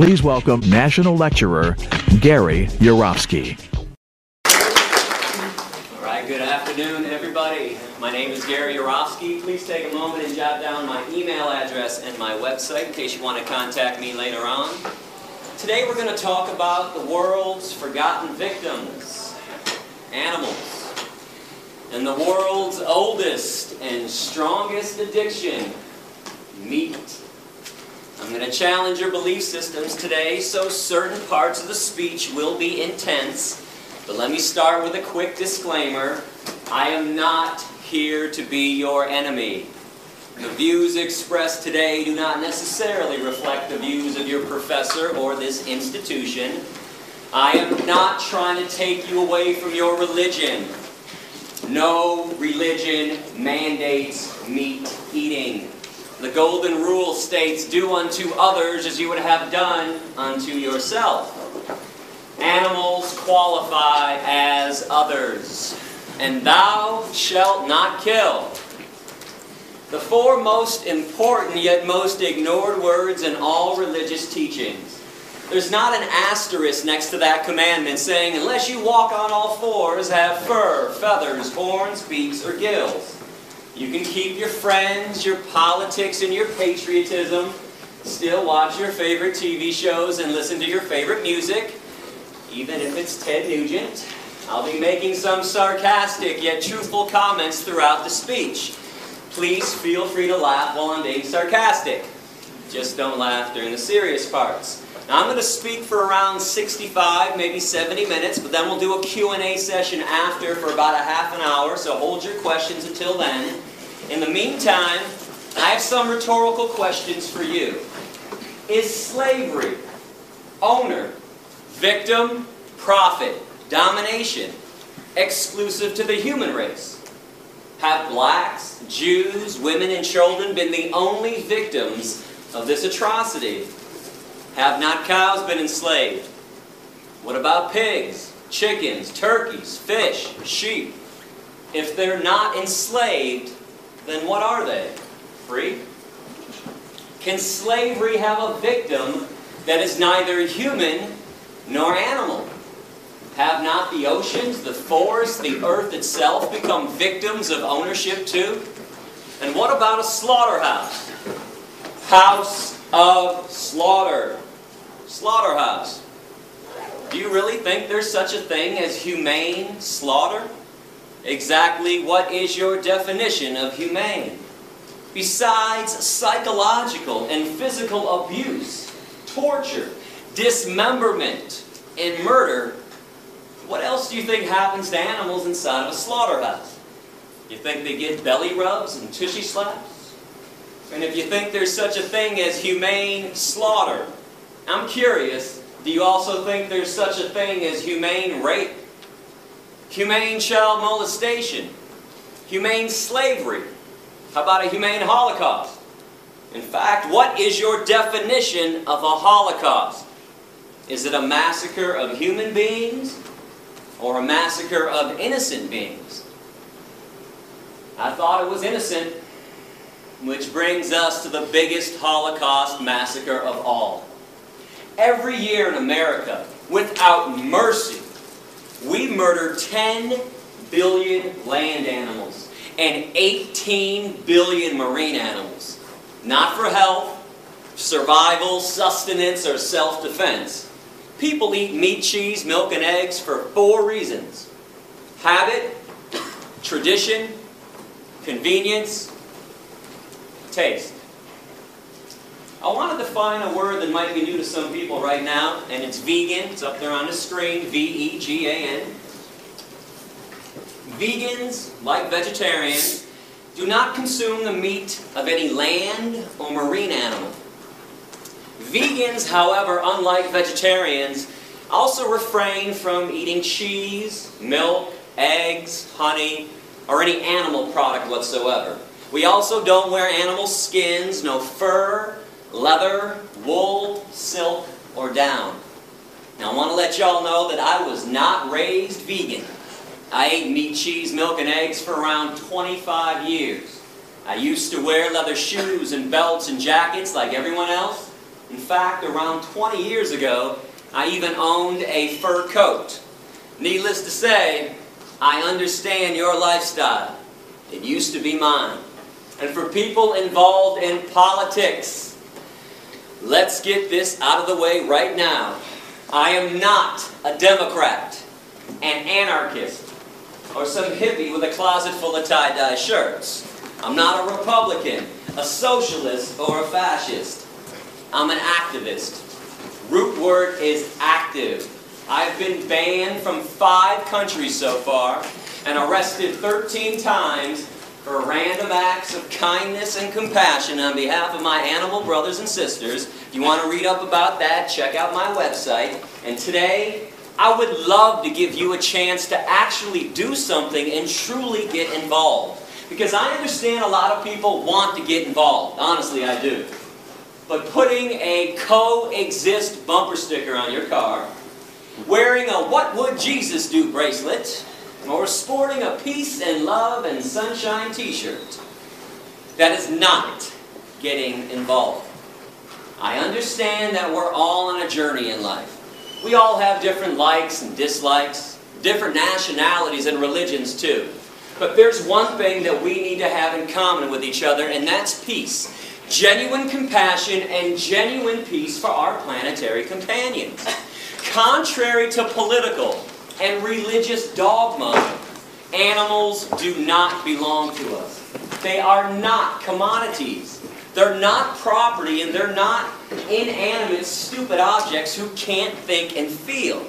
Please welcome National Lecturer Gary Yourofsky. All right, good afternoon, everybody. My name is Gary Yourofsky. Please take a moment and jot down my email address and my website in case you want to contact me later on. Today we're going to talk about the world's forgotten victims, animals, and the world's oldest and strongest addiction, meat. I'm going to challenge your belief systems today, so certain parts of the speech will be intense. But let me start with a quick disclaimer. I am not here to be your enemy. The views expressed today do not necessarily reflect the views of your professor or this institution. I am not trying to take you away from your religion. No religion mandates meat eating. The golden rule states, do unto others as you would have done unto yourself. Animals qualify as others. And thou shalt not kill. The four most important yet most ignored words in all religious teachings. There's not an asterisk next to that commandment saying, unless you walk on all fours, have fur, feathers, horns, beaks, or gills. You can keep your friends, your politics, and your patriotism, still watch your favorite TV shows and listen to your favorite music, even if it's Ted Nugent. I'll be making some sarcastic yet truthful comments throughout the speech. Please feel free to laugh while I'm being sarcastic. Just don't laugh during the serious parts. Now I'm going to speak for around 65, maybe 70 minutes, but then we'll do a Q&A session after for about a half an hour, so hold your questions until then. In the meantime, I have some rhetorical questions for you. Is slavery, owner, victim, profit, domination, exclusive to the human race? Have blacks, Jews, women, and children been the only victims of this atrocity? Have not cows been enslaved? What about pigs, chickens, turkeys, fish, sheep? If they're not enslaved, then what are they? Free? Can slavery have a victim that is neither human nor animal? Have not the oceans, the forests, the earth itself become victims of ownership too? And what about a slaughterhouse? House of slaughter. Slaughterhouse. Do you really think there's such a thing as humane slaughter? Exactly what is your definition of humane? Besides psychological and physical abuse, torture, dismemberment, and murder, what else do you think happens to animals inside of a slaughterhouse? You think they get belly rubs and tushy slaps? And if you think there's such a thing as humane slaughter, I'm curious, do you also think there's such a thing as humane rape? Humane child molestation? Humane slavery? How about a humane Holocaust? In fact, what is your definition of a Holocaust? Is it a massacre of human beings or a massacre of innocent beings? I thought it was innocent, which brings us to the biggest Holocaust massacre of all. Every year in America, without mercy, we murder 10 billion land animals and 18 billion marine animals. Not for health, survival, sustenance, or self-defense. People eat meat, cheese, milk, and eggs for 4 reasons. Habit, tradition, convenience, taste. I want to define a word that might be new to some people right now, and it's vegan. It's up there on the screen, V-E-G-A-N. Vegans, like vegetarians, do not consume the meat of any land or marine animal. Vegans, however, unlike vegetarians, also refrain from eating cheese, milk, eggs, honey, or any animal product whatsoever. We also don't wear animal skins, no fur, leather, wool, silk, or down. Now I want to let y'all know that I was not raised vegan. I ate meat, cheese, milk, and eggs for around 25 years. I used to wear leather shoes and belts and jackets like everyone else. In fact, around 20 years ago, I even owned a fur coat. Needless to say, I understand your lifestyle. It used to be mine. And for people involved in politics, let's get this out of the way right now. I am not a Democrat, an anarchist, or some hippie with a closet full of tie-dye shirts. I'm not a Republican, a socialist, or a fascist. I'm an activist. Root word is active. I've been banned from 5 countries so far and arrested 13 times for random acts of kindness and compassion on behalf of my animal brothers and sisters. If you want to read up about that, check out my website. And today, I would love to give you a chance to actually do something and truly get involved. Because I understand a lot of people want to get involved. Honestly, I do. But putting a coexist bumper sticker on your car, wearing a "What Would Jesus Do" bracelet, or sporting a peace and love and sunshine t-shirt, that is not getting involved. I understand that we're all on a journey in life. We all have different likes and dislikes, different nationalities and religions too. But there's one thing that we need to have in common with each other, and that's peace. Genuine compassion and genuine peace for our planetary companions. Contrary to political and religious dogma, animals do not belong to us. They are not commodities. They're not property, and they're not inanimate, stupid objects who can't think and feel.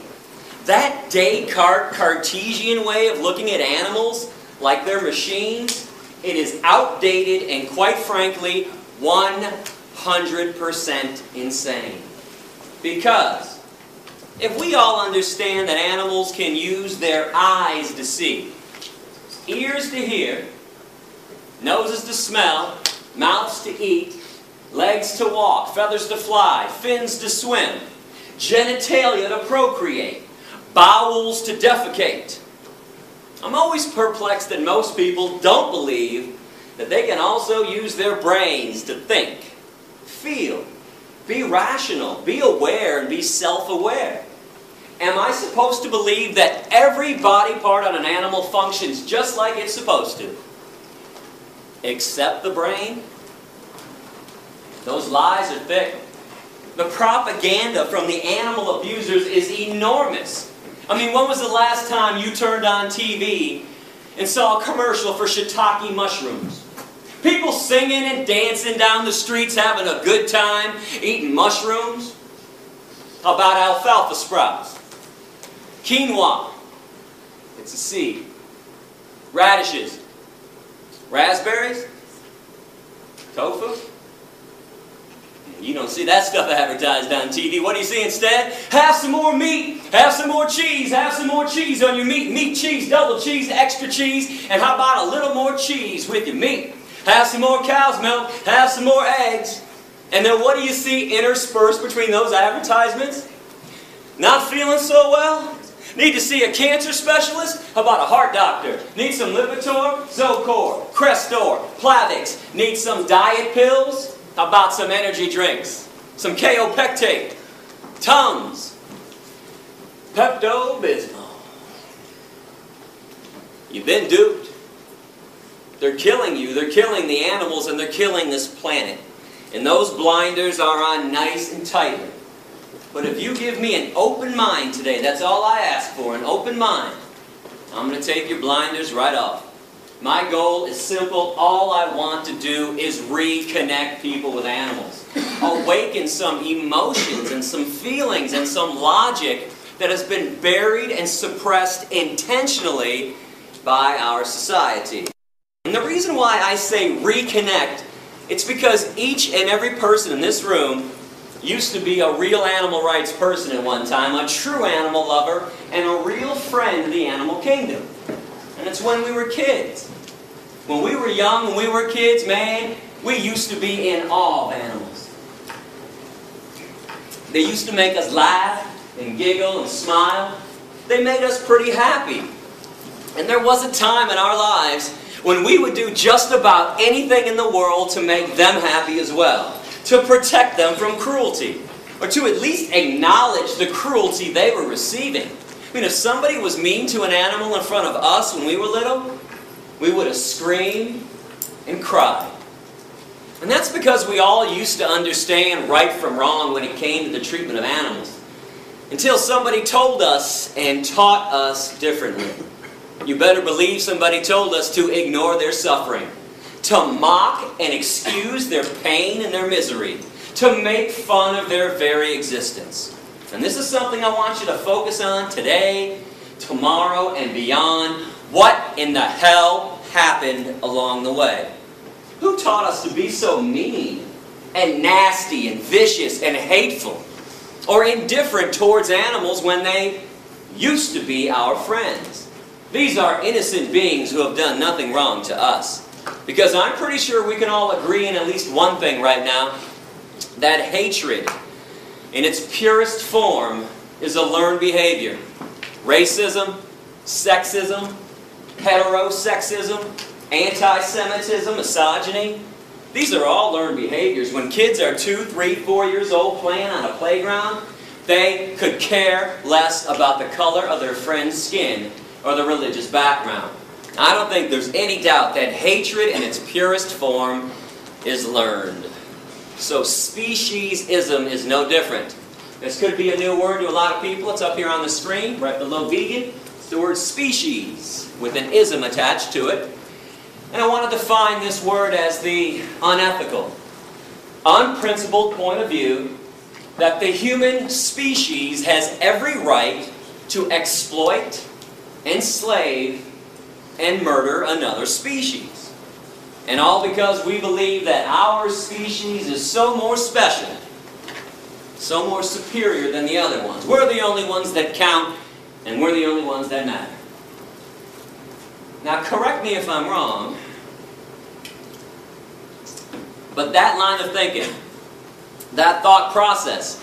That Descartes Cartesian way of looking at animals like they're machines, it is outdated and, quite frankly, 100% insane. Because if we all understand that animals can use their eyes to see, ears to hear, noses to smell, mouths to eat, legs to walk, feathers to fly, fins to swim, genitalia to procreate, bowels to defecate, I'm always perplexed that most people don't believe that they can also use their brains to think, feel, be rational, be aware, and be self-aware. Am I supposed to believe that every body part on an animal functions just like it's supposed to? Except the brain? Those lies are thick. The propaganda from the animal abusers is enormous. I mean, when was the last time you turned on TV and saw a commercial for shiitake mushrooms? People singing and dancing down the streets, having a good time, eating mushrooms? How about alfalfa sprouts? Quinoa. It's a seed. Radishes. Raspberries? Tofu? You don't see that stuff advertised on TV. What do you see instead? Have some more meat. Have some more cheese. Have some more cheese on your meat. Meat, cheese, double cheese, extra cheese. And how about a little more cheese with your meat? Have some more cow's milk. Have some more eggs. And then what do you see interspersed between those advertisements? Not feeling so well? Need to see a cancer specialist? How about a heart doctor? Need some Lipitor, Zocor, Crestor, Plavix? Need some diet pills? How about some energy drinks? Some Kaopectate, Tums, Pepto-Bismol. You've been duped. They're killing you, they're killing the animals, and they're killing this planet. And those blinders are on nice and tightly. But if you give me an open mind today, that's all I ask for, an open mind, I'm going to take your blinders right off. My goal is simple. All I want to do is reconnect people with animals. Awaken some emotions and some feelings and some logic that has been buried and suppressed intentionally by our society. And the reason why I say reconnect, it's because each and every person in this room used to be a real animal rights person at one time, a true animal lover, and a real friend of the animal kingdom. And it's when we were kids. When we were young, when we were kids, man, we used to be in awe of animals. They used to make us laugh and giggle and smile. They made us pretty happy. And there was a time in our lives when we would do just about anything in the world to make them happy as well. to protect them from cruelty, or to at least acknowledge the cruelty they were receiving. I mean, if somebody was mean to an animal in front of us when we were little, we would have screamed and cried. And that's because we all used to understand right from wrong when it came to the treatment of animals, until somebody told us and taught us differently. You better believe somebody told us to ignore their suffering, to mock and excuse their pain and their misery, to make fun of their very existence. And this is something I want you to focus on today, tomorrow, and beyond. What in the hell happened along the way? Who taught us to be so mean and nasty and vicious and hateful, or indifferent towards animals when they used to be our friends? These are innocent beings who have done nothing wrong to us. Because I'm pretty sure we can all agree in at least one thing right now, that hatred in its purest form is a learned behavior. Racism, sexism, heterosexism, anti-Semitism, misogyny, these are all learned behaviors. When kids are 2, 3, 4 years old playing on a playground, they could care less about the color of their friend's skin or the religious background. I don't think there's any doubt that hatred in its purest form is learned. So speciesism is no different. This could be a new word to a lot of people. It's up here on the screen, right below vegan. It's the word species, with an ism attached to it. And I want to define this word as the unethical, unprincipled point of view that the human species has every right to exploit, enslave, and murder another species. And all because we believe that our species is so more special, so more superior than the other ones. We're the only ones that count, and we're the only ones that matter. Now, correct me if I'm wrong, but that line of thinking, that thought process,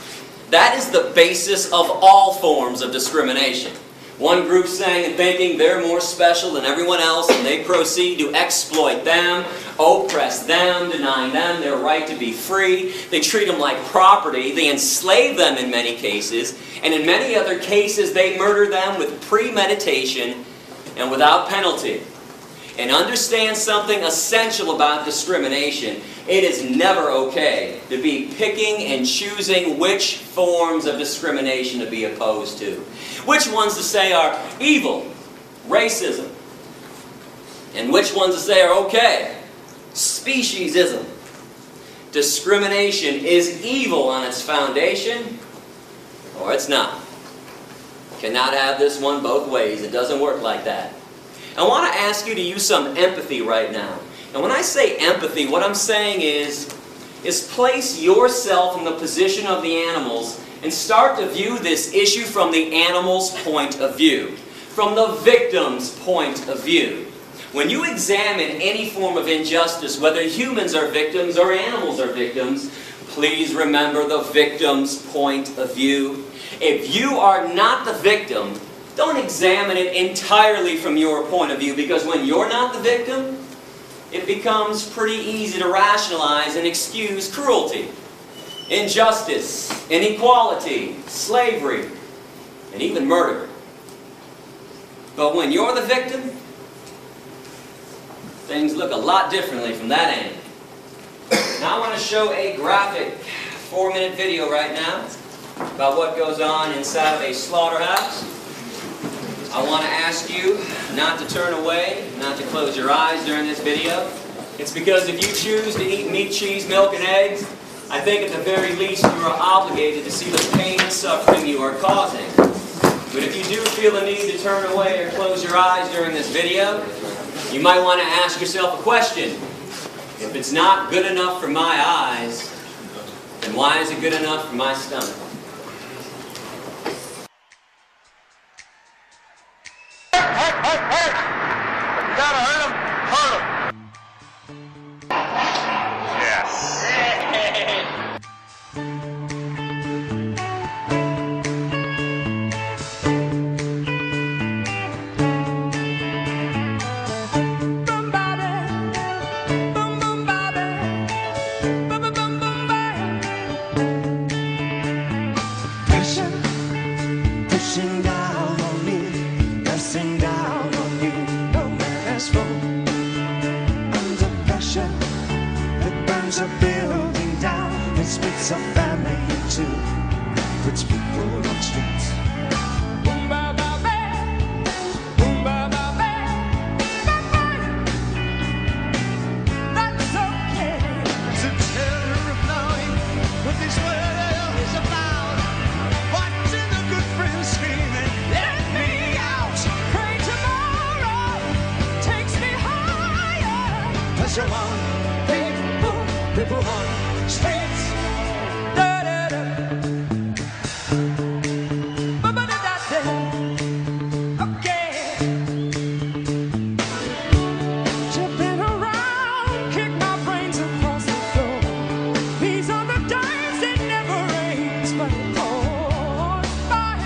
that is the basis of all forms of discrimination. One group saying and thinking they're more special than everyone else, and they proceed to exploit them, oppress them, denying them their right to be free. They treat them like property. They enslave them in many cases, and in many other cases they murder them with premeditation and without penalty. And understand something essential about discrimination. It is never okay to be picking and choosing which forms of discrimination to be opposed to. Which ones to say are evil, racism, and which ones to say are okay, speciesism. Discrimination is evil on its foundation, or it's not. Cannot have this one both ways. It doesn't work like that. I want to ask you to use some empathy right now. And when I say empathy, what I'm saying is place yourself in the position of the animals and start to view this issue from the animal's point of view, from the victim's point of view. When you examine any form of injustice, whether humans are victims or animals are victims, please remember the victim's point of view. If you are not the victim, don't examine it entirely from your point of view, because when you're not the victim, it becomes pretty easy to rationalize and excuse cruelty, injustice, inequality, slavery, and even murder. But when you're the victim, things look a lot differently from that end. Now I want to show a graphic 4-minute video right now about what goes on inside of a slaughterhouse. I want to ask you not to turn away, not to close your eyes during this video. It's because if you choose to eat meat, cheese, milk, and eggs, I think at the very least you are obligated to see the pain and suffering you are causing. But if you do feel the need to turn away or close your eyes during this video, you might want to ask yourself a question. If it's not good enough for my eyes, then why is it good enough for my stomach? puts people on streets. That's okay. It's a terror of knowing what this world is about. Watching a good friend screaming, let me out. Pray tomorrow takes me higher. Cause you want people on streets. Da-da-da. Ba-ba-da-da-da. Okay. Jumping around, kick my brains across the floor. These are the days that never rains, but it pours by.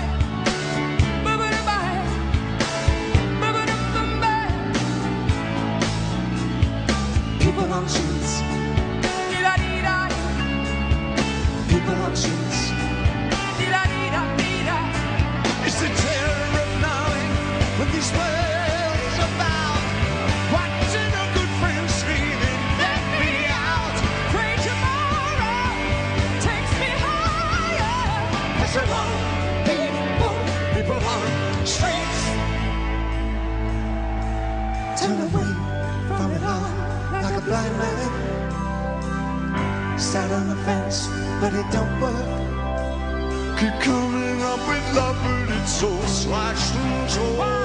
Ba-ba-da-ba. Ba-ba-da-ba-ba. People on streets. People on streets. It's the terror of knowing what this world is about. Watching a good friend screaming, let me out. Pray tomorrow takes me higher. As I want people on streets. Turn away from it all like a blind man. Sat on the fence, but it don't work. Keep coming up with love, but it's so slashed and torn.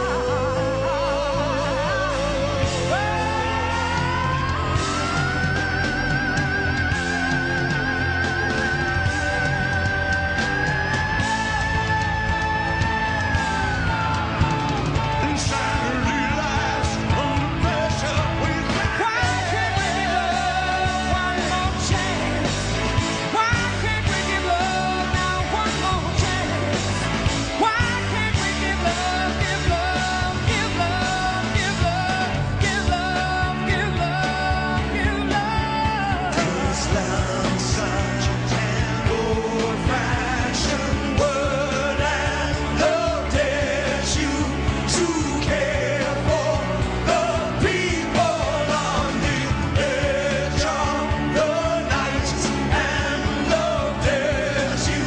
Insanity lies under pressure. Why can't we give love one more chance? Why can't we give love now one more chance? Why can't we give love, give love, give love, give love, give love, give love, give love? Islam, such an old-fashioned word, and love dares you to care for the people on the edge of the night, and love dares you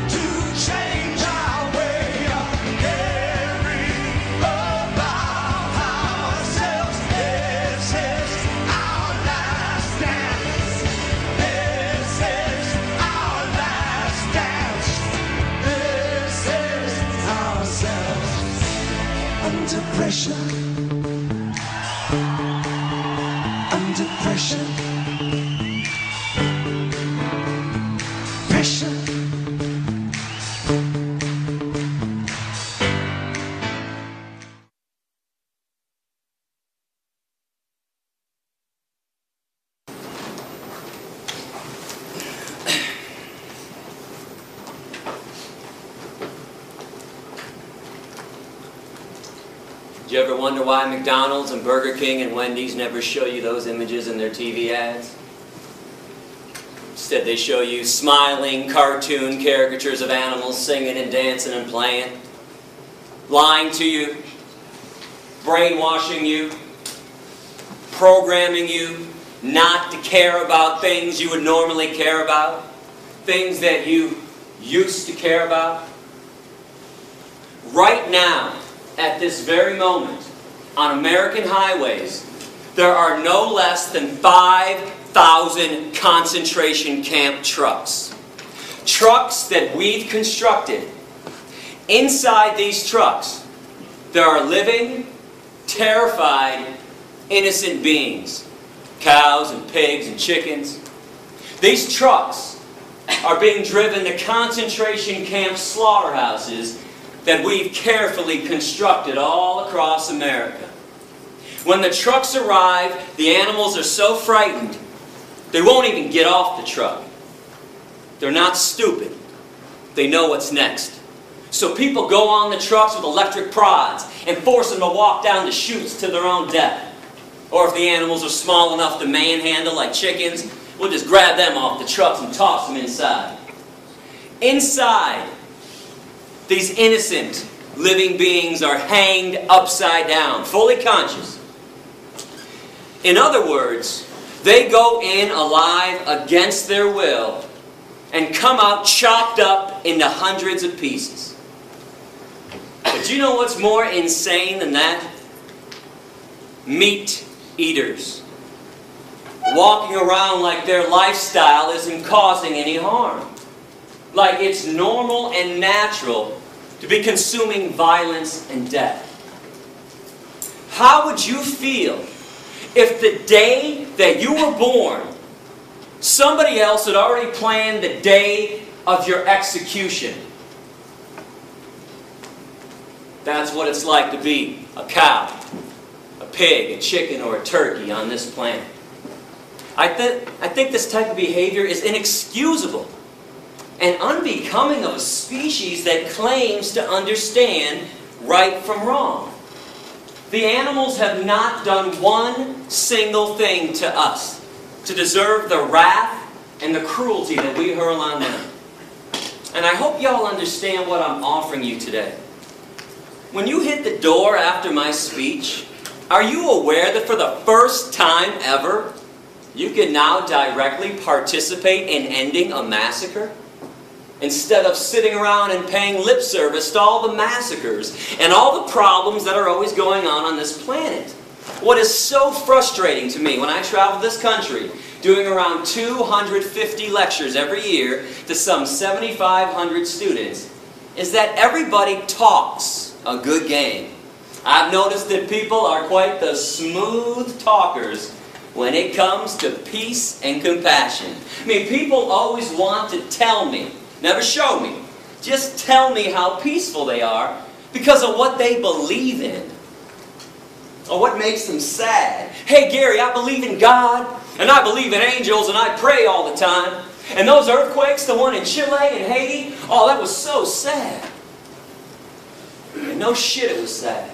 to change our way of caring about ourselves. This is our last dance. This is our last dance. This is ourselves under pressure. Under pressure. Pressure. Do you ever wonder why McDonald's and Burger King and Wendy's never show you those images in their TV ads? Instead, they show you smiling cartoon caricatures of animals singing and dancing and playing, lying to you, brainwashing you, programming you not to care about things you would normally care about, things that you used to care about. Right now, at this very moment, on American highways, there are no less than 5,000 concentration camp trucks. Trucks that we've constructed. Inside these trucks, there are living, terrified, innocent beings. Cows and pigs and chickens. These trucks are being driven to concentration camp slaughterhouses that we've carefully constructed all across America. When the trucks arrive, the animals are so frightened, they won't even get off the truck. They're not stupid. They know what's next. So people go on the trucks with electric prods and force them to walk down the chutes to their own death. Or if the animals are small enough to manhandle like chickens, we'll just grab them off the trucks and toss them inside. Inside, these innocent living beings are hanged upside down, fully conscious. In other words, they go in alive against their will and come out chopped up into hundreds of pieces. But you know what's more insane than that? Meat eaters. Walking around like their lifestyle isn't causing any harm. Like it's normal and natural to be consuming violence and death. How would you feel if the day that you were born, somebody else had already planned the day of your execution? That's what it's like to be a cow, a pig, a chicken, or a turkey on this planet. I think this type of behavior is inexcusable and unbecoming of a species that claims to understand right from wrong. The animals have not done one single thing to us to deserve the wrath and the cruelty that we hurl on them. And I hope y'all understand what I'm offering you today. When you hit the door after my speech, are you aware that for the first time ever, you can now directly participate in ending a massacre? Instead of sitting around and paying lip service to all the massacres and all the problems that are always going on this planet. What is so frustrating to me when I travel this country, doing around 250 lectures every year to some 7,500 students, is that everybody talks a good game. I've noticed that people are quite the smooth talkers when it comes to peace and compassion. I mean, people always want to tell me, never show me, just tell me how peaceful they are because of what they believe in or what makes them sad. Hey Gary, I believe in God and I believe in angels and I pray all the time. And those earthquakes, the one in Chile and Haiti, oh, that was so sad. And no shit, it was sad.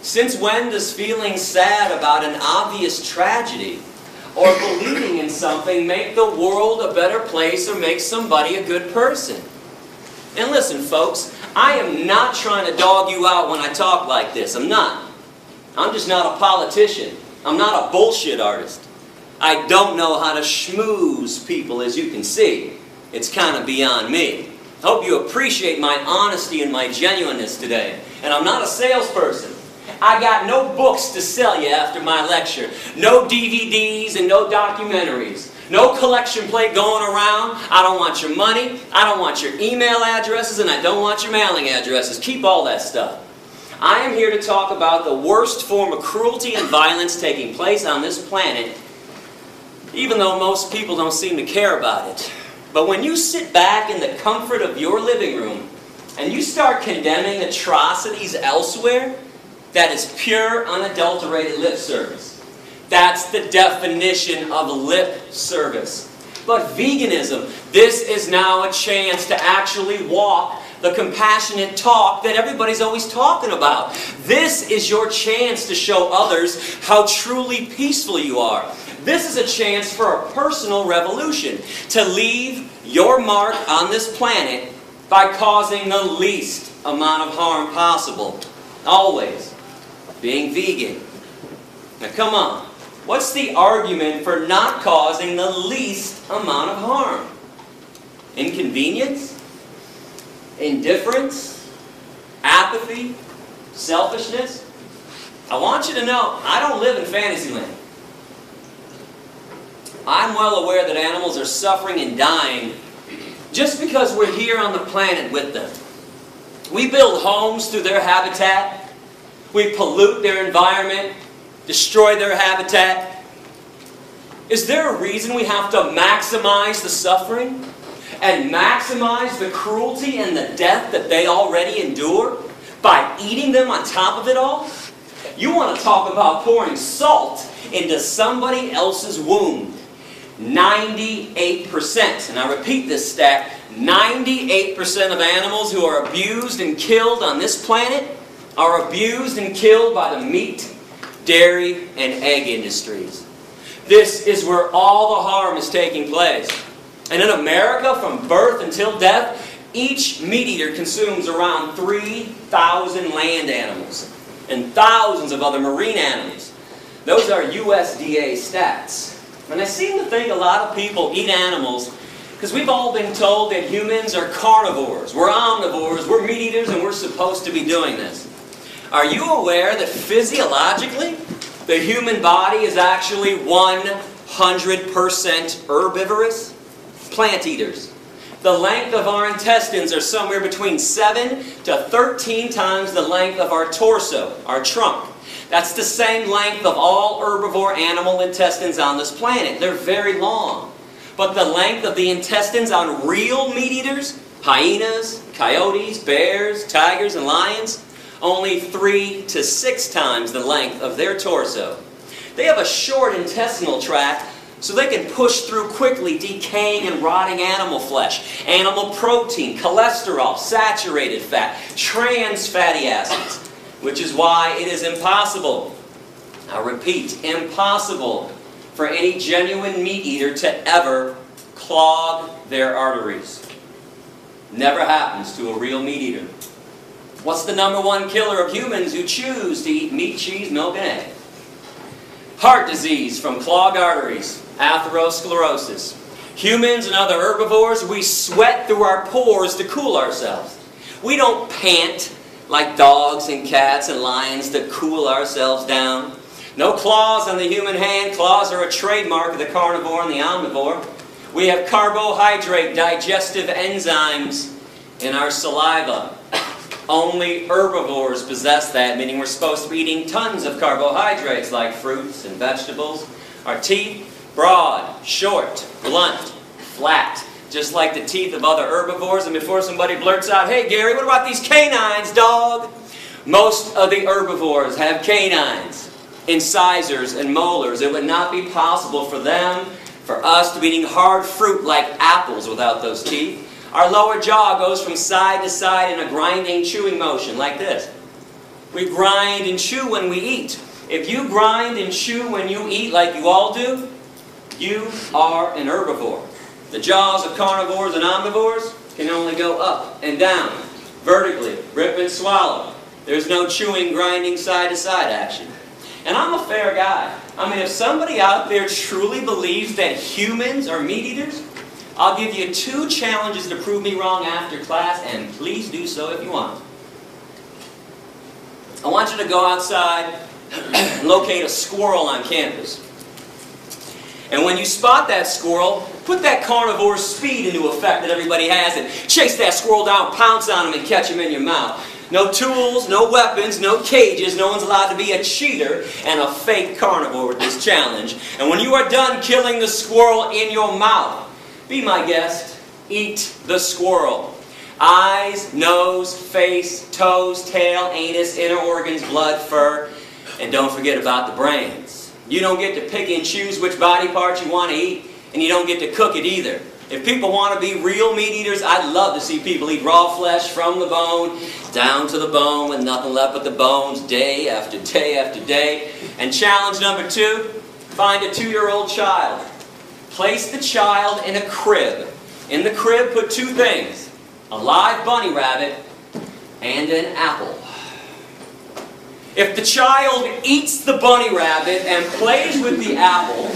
Since when does feeling sad about an obvious tragedy or believing in something make the world a better place or make somebody a good person? And listen, folks, I am not trying to dog you out when I talk like this. I'm not. I'm just not a politician. I'm not a bullshit artist. I don't know how to schmooze people, as you can see. It's kind of beyond me. I hope you appreciate my honesty and my genuineness today. And I'm not a salesperson. I got no books to sell you after my lecture. No DVDs and no documentaries. No collection plate going around. I don't want your money. I don't want your email addresses. And I don't want your mailing addresses. Keep all that stuff. I am here to talk about the worst form of cruelty and violence taking place on this planet, even though most people don't seem to care about it. But when you sit back in the comfort of your living room and you start condemning atrocities elsewhere, that is pure, unadulterated lip service. That's the definition of lip service. But veganism, this is now a chance to actually walk the compassionate talk that everybody's always talking about. This is your chance to show others how truly peaceful you are. This is a chance for a personal revolution, to leave your mark on this planet by causing the least amount of harm possible. Always. Being vegan. Now come on, what's the argument for not causing the least amount of harm? Inconvenience? Indifference? Apathy? Selfishness? I want you to know, I don't live in Fantasyland. I'm well aware that animals are suffering and dying just because we're here on the planet with them. We build homes through their habitat. We pollute their environment, destroy their habitat. Is there a reason we have to maximize the suffering and maximize the cruelty and the death that they already endure by eating them on top of it all? You want to talk about pouring salt into somebody else's wound. 98%, and I repeat this stat, 98% of animals who are abused and killed on this planet are abused and killed by the meat, dairy, and egg industries. This is where all the harm is taking place. And in America, from birth until death, each meat eater consumes around 3,000 land animals and thousands of other marine animals. Those are USDA stats. And I seem to think a lot of people eat animals Because we've all been told that humans are carnivores, we're omnivores, we're meat eaters, and we're supposed to be doing this. Are you aware that physiologically, the human body is actually 100% herbivorous? Plant eaters. The length of our intestines are somewhere between 7 to 13 times the length of our torso, our trunk. That's the same length of all herbivore animal intestines on this planet. They're very long. But the length of the intestines on real meat eaters, hyenas, coyotes, bears, tigers, and lions, only 3 to 6 times the length of their torso. They have a short intestinal tract so they can push through quickly decaying and rotting animal flesh, animal protein, cholesterol, saturated fat, trans fatty acids, which is why it is impossible, I repeat, impossible for any genuine meat eater to ever clog their arteries. Never happens to a real meat eater. What's the #1 killer of humans who choose to eat meat, cheese, milk, and egg? Heart disease from clogged arteries, atherosclerosis. Humans and other herbivores, we sweat through our pores to cool ourselves. We don't pant like dogs and cats and lions to cool ourselves down. No claws on the human hand. Claws are a trademark of the carnivore and the omnivore. We have carbohydrate digestive enzymes in our saliva. Only herbivores possess that, meaning we're supposed to be eating tons of carbohydrates like fruits and vegetables. Our teeth, broad, short, blunt, flat, just like the teeth of other herbivores. And before somebody blurts out, "Hey Gary, what about these canines, dog?" Most of the herbivores have canines, incisors, and molars. It would not be possible for them, for us, to be eating hard fruit like apples without those teeth. Our lower jaw goes from side to side in a grinding, chewing motion, like this. We grind and chew when we eat. If you grind and chew when you eat like you all do, you are an herbivore. The jaws of carnivores and omnivores can only go up and down, vertically, rip and swallow. There's no chewing, grinding, side-to-side action. And I'm a fair guy. I mean, if somebody out there truly believes that humans are meat eaters, I'll give you 2 challenges to prove me wrong after class, and please do so if you want. I want you to go outside and locate a squirrel on campus. And when you spot that squirrel, put that carnivore speed into effect that everybody has and chase that squirrel down, pounce on him, and catch him in your mouth. No tools, no weapons, no cages. No one's allowed to be a cheater and a fake carnivore with this challenge. And when you are done killing the squirrel in your mouth, be my guest, eat the squirrel. Eyes, nose, face, toes, tail, anus, inner organs, blood, fur, and don't forget about the brains. You don't get to pick and choose which body parts you want to eat, and you don't get to cook it either. If people want to be real meat eaters, I'd love to see people eat raw flesh from the bone, down to the bone, with nothing left but the bones, day after day after day. And challenge #2, find a 2-year-old child. Place the child in a crib. In the crib, put 2 things: a live bunny rabbit and an apple. If the child eats the bunny rabbit and plays with the apple,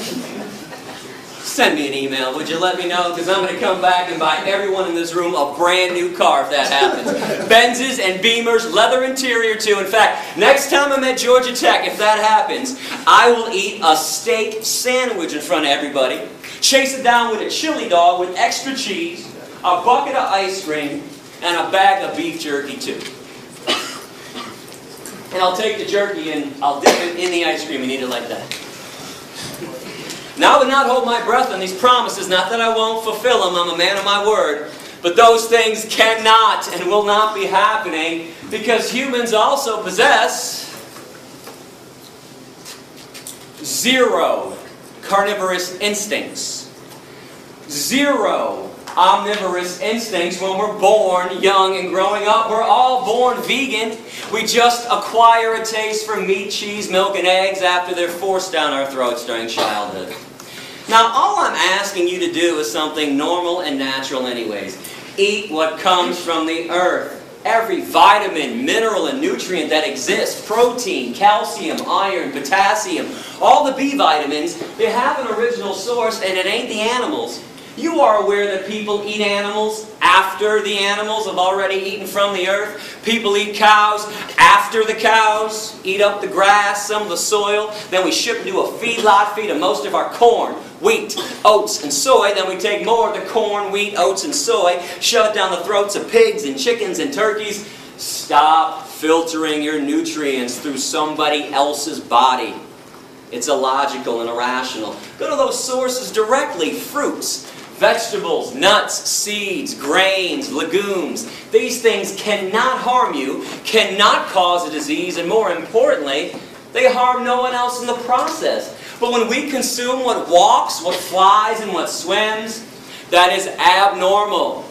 send me an email, would you? Let me know, because I'm going to come back and buy everyone in this room a brand new car if that happens. Benzes and Beamers, leather interior too. In fact, next time I'm at Georgia Tech, if that happens, I will eat a steak sandwich in front of everybody, chase it down with a chili dog with extra cheese, a bucket of ice cream, and a bag of beef jerky too. And I'll take the jerky and I'll dip it in the ice cream and eat it like that. Now I would not hold my breath on these promises, not that I won't fulfill them, I'm a man of my word, but those things cannot and will not be happening because humans also possess 0 carnivorous instincts. 0 omnivorous instincts when we're born young and growing up. We're all born vegan. We just acquire a taste for meat, cheese, milk, and eggs after they're forced down our throats during childhood. Now, all I'm asking you to do is something normal and natural anyways. Eat what comes from the earth. Every vitamin, mineral, and nutrient that exists, protein, calcium, iron, potassium, all the B vitamins, they have an original source, and it ain't the animals. You are aware that people eat animals after the animals have already eaten from the earth. People eat cows after the cows eat up the grass, some of the soil. Then we ship them to a feedlot, feed them most of our corn, wheat, oats, and soy. Then we take more of the corn, wheat, oats, and soy, shove it down the throats of pigs and chickens and turkeys. Stop filtering your nutrients through somebody else's body. It's illogical and irrational. Go to those sources directly. Fruits, vegetables, nuts, seeds, grains, legumes. These things cannot harm you, cannot cause a disease, and more importantly, they harm no one else in the process. But when we consume what walks, what flies, and what swims, that is abnormal.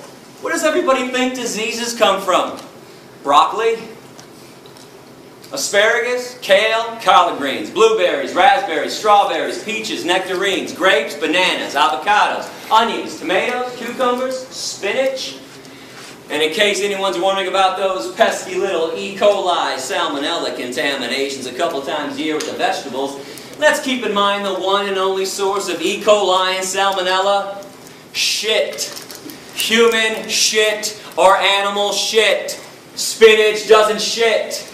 Where does everybody think diseases come from? Broccoli? Asparagus, kale, collard greens, blueberries, raspberries, strawberries, peaches, nectarines, grapes, bananas, avocados, onions, tomatoes, cucumbers, spinach. And in case anyone's wondering about those pesky little E. coli salmonella contaminations a couple times a year with the vegetables, let's keep in mind the one and only source of E. coli and salmonella: shit. Human shit or animal shit. Spinach doesn't shit.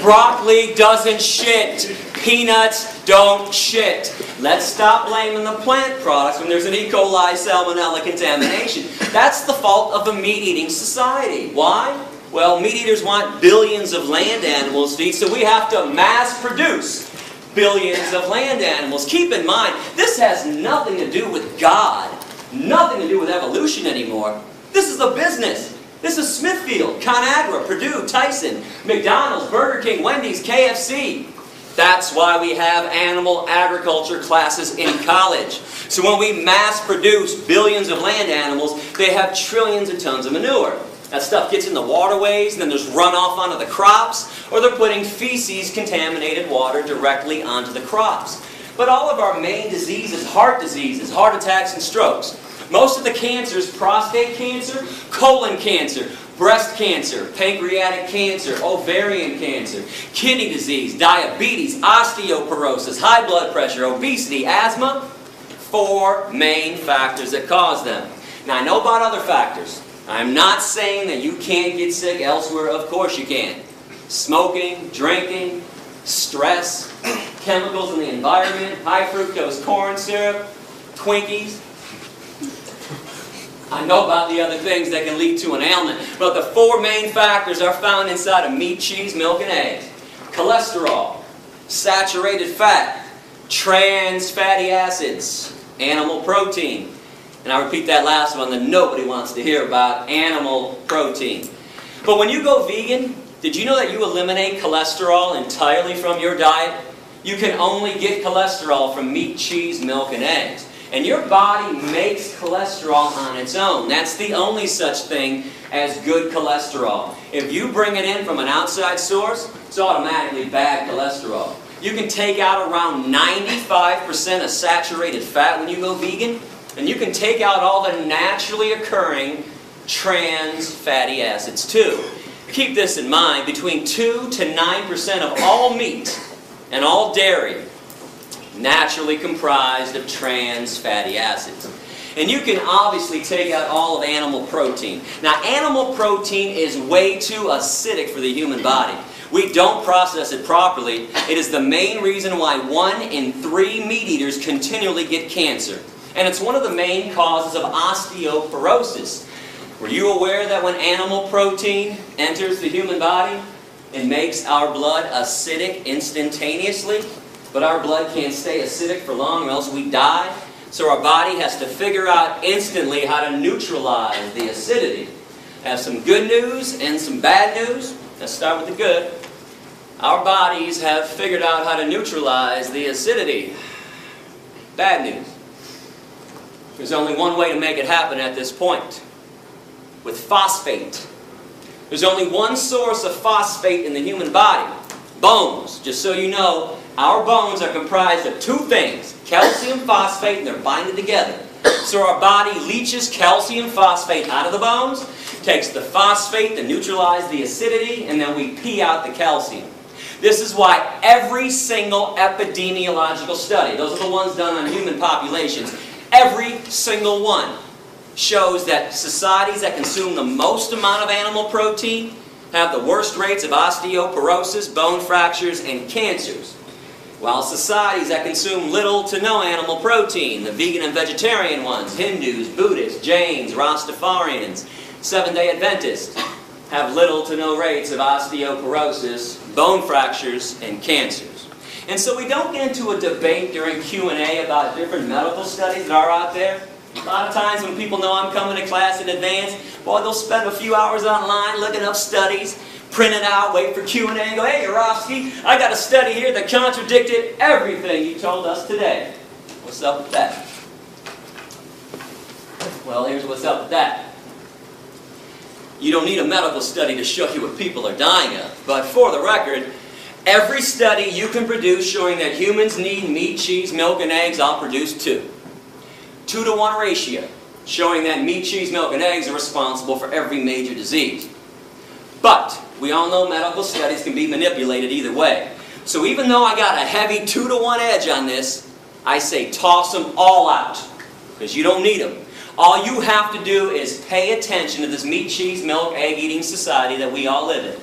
Broccoli doesn't shit. Peanuts don't shit. Let's stop blaming the plant products when there's an E. coli salmonella contamination. That's the fault of a meat-eating society. Why? Well, meat eaters want billions of land animals to eat, so we have to mass produce billions of land animals. Keep in mind, this has nothing to do with God, nothing to do with evolution anymore. This is a business. This is Smithfield, ConAgra, Purdue, Tyson, McDonald's, Burger King, Wendy's, KFC. That's why we have animal agriculture classes in college. So when we mass produce billions of land animals, they have trillions of tons of manure. That stuff gets in the waterways, and then there's runoff onto the crops, or they're putting feces, contaminated water, directly onto the crops. But all of our main diseases, heart attacks, and strokes. Most of the cancers: prostate cancer, colon cancer, breast cancer, pancreatic cancer, ovarian cancer, kidney disease, diabetes, osteoporosis, high blood pressure, obesity, asthma. 4 main factors that cause them. Now, I know about other factors. I'm not saying that you can't get sick elsewhere. Of course you can. Smoking, drinking, stress, chemicals in the environment, high fructose corn syrup, Twinkies. I know about the other things that can lead to an ailment, but the 4 main factors are found inside of meat, cheese, milk, and eggs. Cholesterol, saturated fat, trans fatty acids, animal protein. And I repeat that last one that nobody wants to hear about: animal protein. But when you go vegan, did you know that you eliminate cholesterol entirely from your diet? You can only get cholesterol from meat, cheese, milk, and eggs. And your body makes cholesterol on its own. That's the only such thing as good cholesterol. If you bring it in from an outside source, it's automatically bad cholesterol. You can take out around 95% of saturated fat when you go vegan, and you can take out all the naturally occurring trans fatty acids too. Keep this in mind: between 2 to 9% of all meat and all dairy naturally comprised of trans fatty acids. And you can obviously take out all of animal protein. Now, animal protein is way too acidic for the human body. We don't process it properly. It is the main reason why 1 in 3 meat eaters continually get cancer. And it's one of the main causes of osteoporosis. Were you aware that when animal protein enters the human body, it makes our blood acidic instantaneously? But our blood can't stay acidic for long or else we die. So our body has to figure out instantly how to neutralize the acidity. I have some good news and some bad news. Let's start with the good. Our bodies have figured out how to neutralize the acidity. Bad news. There's only one way to make it happen at this point: with phosphate. There's only one source of phosphate in the human body: bones. Just so you know, our bones are comprised of 2 things: calcium phosphate, and they're binded together. So our body leaches calcium phosphate out of the bones, takes the phosphate to neutralize the acidity, and then we pee out the calcium. This is why every single epidemiological study, those are the ones done on human populations, every single one shows that societies that consume the most amount of animal protein have the worst rates of osteoporosis, bone fractures, and cancers. While societies that consume little to no animal protein, the vegan and vegetarian ones, Hindus, Buddhists, Jains, Rastafarians, Seventh-day Adventists, have little to no rates of osteoporosis, bone fractures, and cancers. And so we don't get into a debate during Q&A about different medical studies that are out there. A lot of times when people know I'm coming to class in advance, boy, they'll spend a few hours online looking up studies, print it out, wait for Q&A, and go, hey, Yourofsky, I got a study here that contradicted everything you told us today. What's up with that? Well, here's what's up with that. You don't need a medical study to show you what people are dying of. But for the record, every study you can produce showing that humans need meat, cheese, milk, and eggs, I'll produce too. 2-to-1 ratio, showing that meat, cheese, milk, and eggs are responsible for every major disease. But we all know medical studies can be manipulated either way. So even though I got a heavy 2-to-1 edge on this, I say toss them all out, because you don't need them. All you have to do is pay attention to this meat, cheese, milk, egg-eating society that we all live in.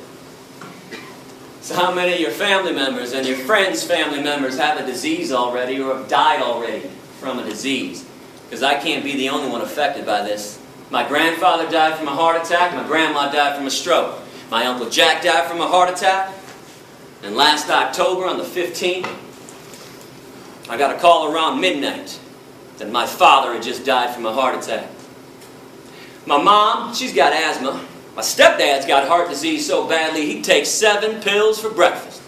So how many of your family members and your friends' family members have a disease already or have died already from a disease? Because I can't be the only one affected by this. My grandfather died from a heart attack. My grandma died from a stroke. My Uncle Jack died from a heart attack. And last October, on the 15th, I got a call around midnight that my father had just died from a heart attack. My mom, she's got asthma. My stepdad's got heart disease so badly he takes 7 pills for breakfast.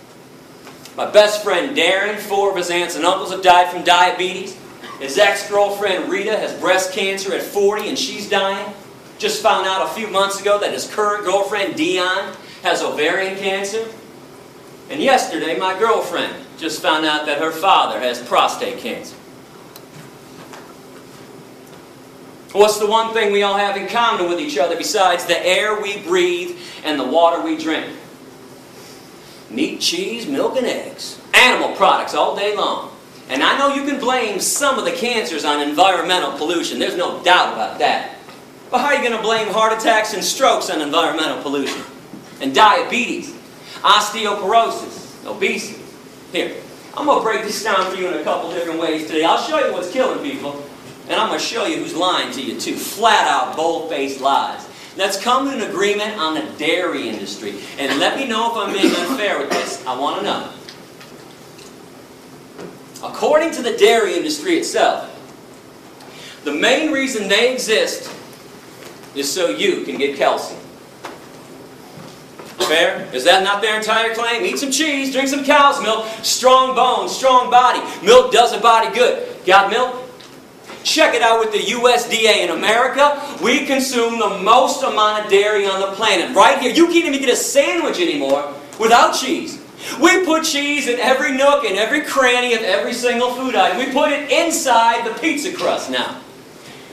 My best friend Darren, 4 of his aunts and uncles have died from diabetes. His ex-girlfriend Rita has breast cancer at 40 and she's dying. Just found out a few months ago that his current girlfriend Dion has ovarian cancer. And yesterday my girlfriend just found out that her father has prostate cancer. What's the one thing we all have in common with each other besides the air we breathe and the water we drink? Meat, cheese, milk, and eggs. Animal products all day long. And I know you can blame some of the cancers on environmental pollution. There's no doubt about that. But how are you going to blame heart attacks and strokes on environmental pollution? And diabetes, osteoporosis, obesity. Here, I'm going to break this down for you in a couple different ways today. I'll show you what's killing people. And I'm going to show you who's lying to you too. Flat out, bold-faced lies. Let's come to an agreement on the dairy industry. And let me know if I'm being unfair with this. I want to know. According to the dairy industry itself, the main reason they exist is so you can get calcium. Fair? Is that not their entire claim? Eat some cheese, drink some cow's milk, strong bones, strong body. Milk does a body good. Got milk? Check it out with the USDA. In America, we consume the most amount of dairy on the planet. Right here, you can't even get a sandwich anymore without cheese. We put cheese in every nook and every cranny of every single food item. We put it inside the pizza crust now.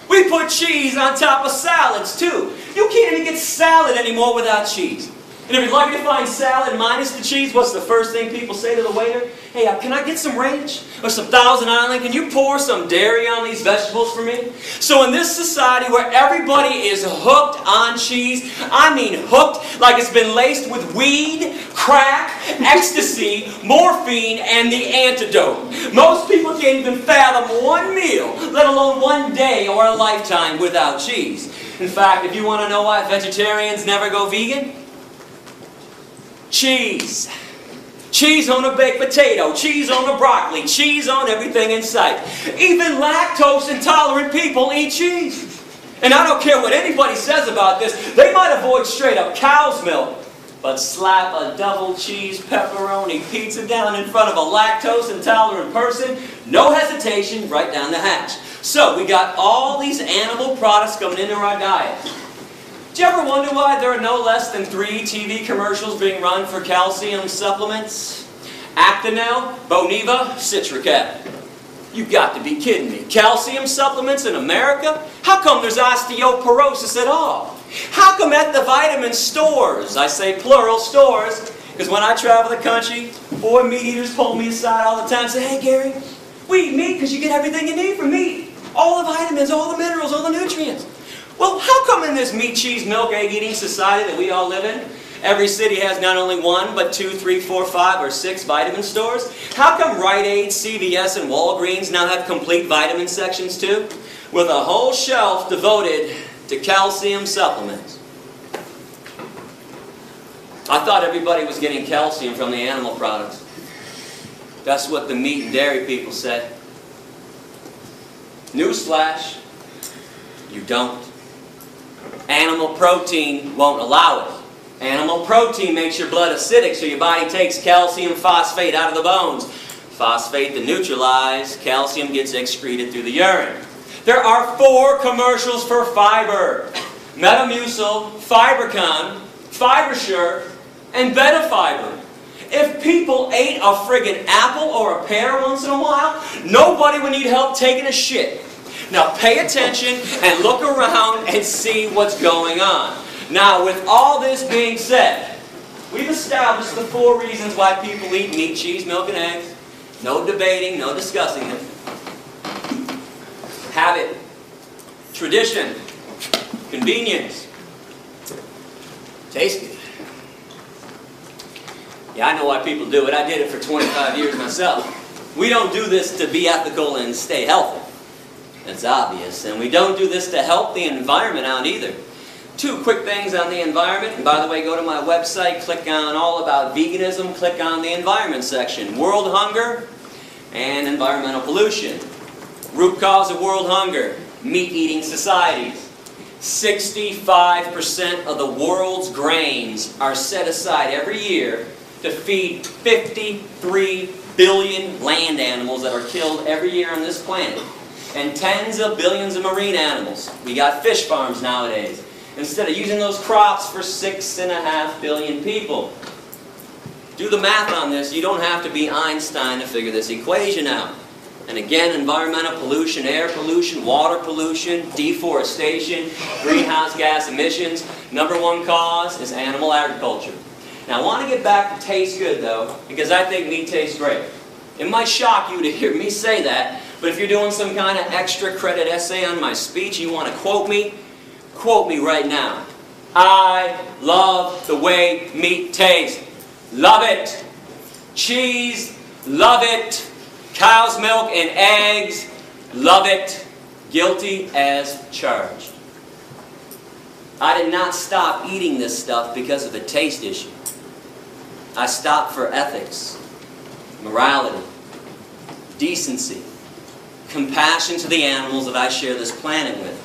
We put cheese on top of salads too. You can't even get salad anymore without cheese. And if you're lucky to find salad minus the cheese, what's the first thing people say to the waiter? Hey, can I get some ranch? Or some Thousand Island? Can you pour some dairy on these vegetables for me? So in this society where everybody is hooked on cheese, I mean hooked like it's been laced with weed, crack, ecstasy, morphine, and the antidote. Most people can't even fathom one meal, let alone one day or a lifetime without cheese. In fact, if you want to know why vegetarians never go vegan, cheese. Cheese on a baked potato, cheese on the broccoli, cheese on everything in sight. Even lactose intolerant people eat cheese. And I don't care what anybody says about this, they might avoid straight up cow's milk, but slap a double cheese pepperoni pizza down in front of a lactose intolerant person, no hesitation, right down the hatch. So we got all these animal products coming into our diet. Do you ever wonder why there are no less than 3 TV commercials being run for calcium supplements? Actonel, Boniva, Citracal. You've got to be kidding me. Calcium supplements in America? How come there's osteoporosis at all? How come at the vitamin stores, I say plural stores, because when I travel the country, boy, meat eaters pull me aside all the time and say, hey Gary, we eat meat because you get everything you need from meat. All the vitamins, all the minerals, all the nutrients. Well, how come in this meat, cheese, milk, egg eating society that we all live in, every city has not only 1, but 2, 3, 4, 5, or 6 vitamin stores? How come Rite Aid, CVS, and Walgreens now have complete vitamin sections too? With a whole shelf devoted to calcium supplements. I thought everybody was getting calcium from the animal products. That's what the meat and dairy people said. Newsflash, you don't. Animal protein won't allow it. Animal protein makes your blood acidic, so your body takes calcium phosphate out of the bones. Phosphate to neutralize, calcium gets excreted through the urine. There are 4 commercials for fiber. Metamucil, Fibercon, Fibersure, and Betafiber. If people ate a friggin' apple or a pear once in a while, nobody would need help taking a shit. Now pay attention and look around and see what's going on. Now with all this being said, we've established the 4 reasons why people eat meat, cheese, milk, and eggs. No debating, no discussing it. Habit, tradition, convenience, taste good. Yeah, I know why people do it. I did it for 25 years myself. We don't do this to be ethical and stay healthy. That's obvious. And we don't do this to help the environment out either. 2 quick things on the environment. And by the way, go to my website, click on All About Veganism, click on the environment section. World hunger and environmental pollution. Root cause of world hunger, meat-eating societies. 65% of the world's grains are set aside every year to feed 53 billion land animals that are killed every year on this planet. And tens of billions of marine animals. We got fish farms nowadays. Instead of using those crops for 6.5 billion people. Do the math on this. You don't have to be Einstein to figure this equation out. And again, environmental pollution, air pollution, water pollution, deforestation, greenhouse gas emissions. #1 cause is animal agriculture. Now I want to get back to taste good though, because I think meat tastes great. It might shock you to hear me say that, but if you're doing some kind of extra credit essay on my speech, you want to quote me right now. I love the way meat tastes. Love it. Cheese, love it. Cow's milk and eggs, love it. Guilty as charged. I did not stop eating this stuff because of a taste issue. I stopped for ethics, morality, decency, compassion to the animals that I share this planet with.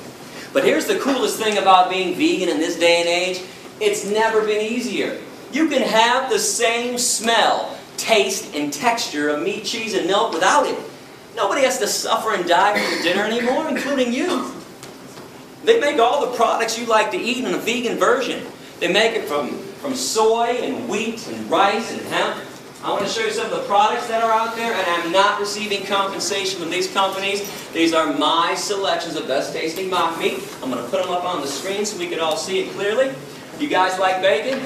But here's the coolest thing about being vegan in this day and age. It's never been easier. You can have the same smell, taste, and texture of meat, cheese, and milk without it. Nobody has to suffer and die for your dinner anymore, including you. They make all the products you like to eat in a vegan version. They make it from soy and wheat and rice and hemp. I want to show you some of the products that are out there, and I'm not receiving compensation from these companies. These are my selections of best tasting mock meat. I'm going to put them up on the screen so we can all see it clearly. You guys like bacon?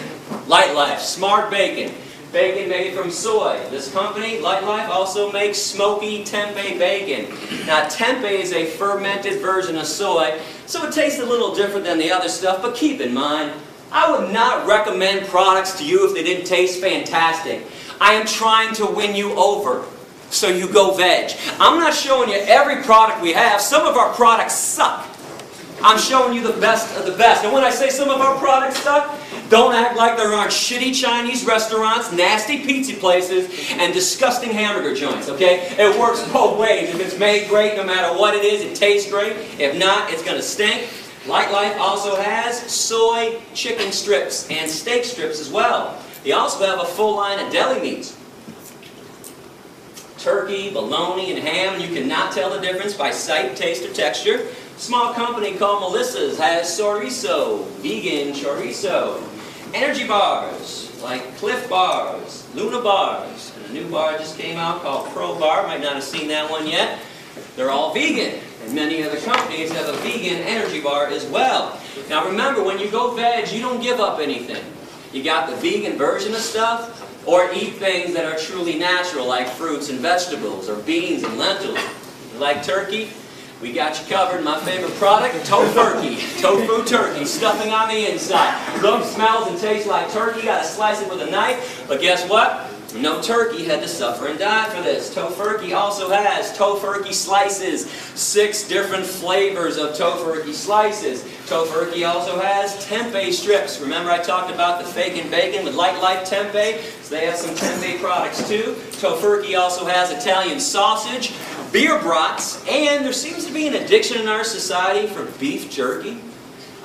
Light Life, Smart Bacon. Bacon made from soy. This company, Light Life, also makes smoky tempeh bacon. Now tempeh is a fermented version of soy, so it tastes a little different than the other stuff, but keep in mind, I would not recommend products to you if they didn't taste fantastic. I am trying to win you over, so you go veg. I'm not showing you every product we have. Some of our products suck. I'm showing you the best of the best. And when I say some of our products suck, don't act like there aren't shitty Chinese restaurants, nasty pizza places, and disgusting hamburger joints, okay? It works both ways. If it's made great, no matter what it is, it tastes great. If not, it's going to stink. Light Life also has soy chicken strips and steak strips as well. They also have a full line of deli meats. Turkey, bologna, and ham, and you cannot tell the difference by sight, taste, or texture. A small company called Melissa's has chorizo, vegan chorizo. Energy bars, like Cliff Bars, Luna Bars, and a new bar just came out called Pro Bar. Might not have seen that one yet. They're all vegan, and many other companies have a vegan energy bar as well. Now remember, when you go veg, you don't give up anything. You got the vegan version of stuff, or eat things that are truly natural, like fruits and vegetables, or beans and lentils. You like turkey? we got you covered. My favorite product, tofurkey. Tofu turkey, stuffing on the inside. Looks, smells, and tastes like turkey. Got to slice it with a knife. But guess what? No turkey had to suffer and die for this. Tofurkey also has tofurkey slices. 6 different flavors of tofurkey slices. Tofurkey also has tempeh strips. Remember I talked about the fake and bacon with Light Life tempeh? So they have some tempeh products too. Tofurkey also has Italian sausage, beer brats, and there seems to be an addiction in our society for beef jerky.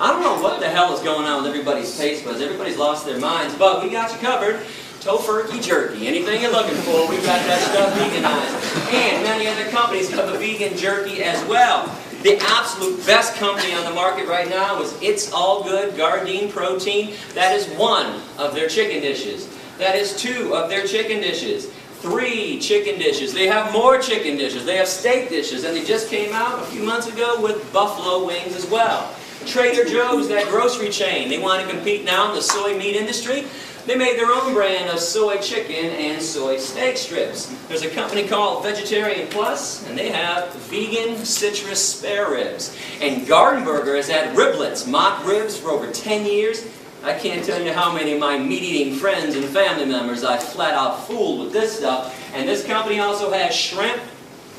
I don't know what the hell is going on with everybody's taste buds. Everybody's lost their minds, but we got you covered. Tofurkey jerky. Anything you're looking for, we got that stuff veganized. And many other companies have a vegan jerky as well. The absolute best company on the market right now is It's All Good Gardein Protein. That is 1 of their chicken dishes. That is 2 of their chicken dishes. 3 chicken dishes. They have more chicken dishes. They have steak dishes. And they just came out a few months ago with buffalo wings as well. Trader Joe's, that grocery chain, they want to compete now in the soy meat industry. They made their own brand of soy chicken and soy steak strips. There's a company called Vegetarian Plus, and they have vegan citrus spare ribs. And Garden Burger has had riblets, mock ribs, for over 10 years. I can't tell you how many of my meat-eating friends and family members I flat out fooled with this stuff. And this company also has shrimp,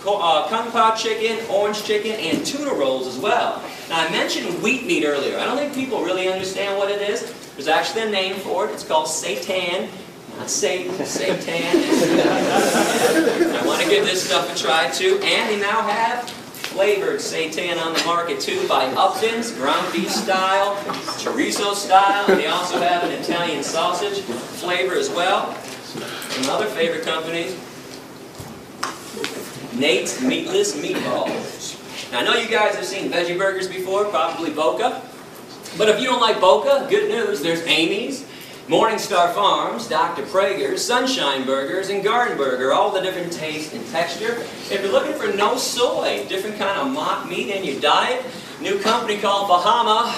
kung pao chicken, orange chicken, and tuna rolls as well. Now I mentioned wheat meat earlier. I don't think people really understand what it is. There's actually a name for it. It's called seitan. Not Satan, seitan. I want to give this stuff a try too. And they now have flavored seitan on the market too by Upton's, ground beef style, chorizo style. And they also have an Italian sausage flavor as well. Some other favorite companies. Nate's Meatless Meatballs. Now, I know you guys have seen veggie burgers before, probably Boca. But if you don't like Boca, good news, there's Amy's, Morningstar Farms, Dr. Prager's, Sunshine Burgers, and Garden Burger, all the different taste and texture. If you're looking for no soy, different kind of mock meat in your diet, new company called Bahama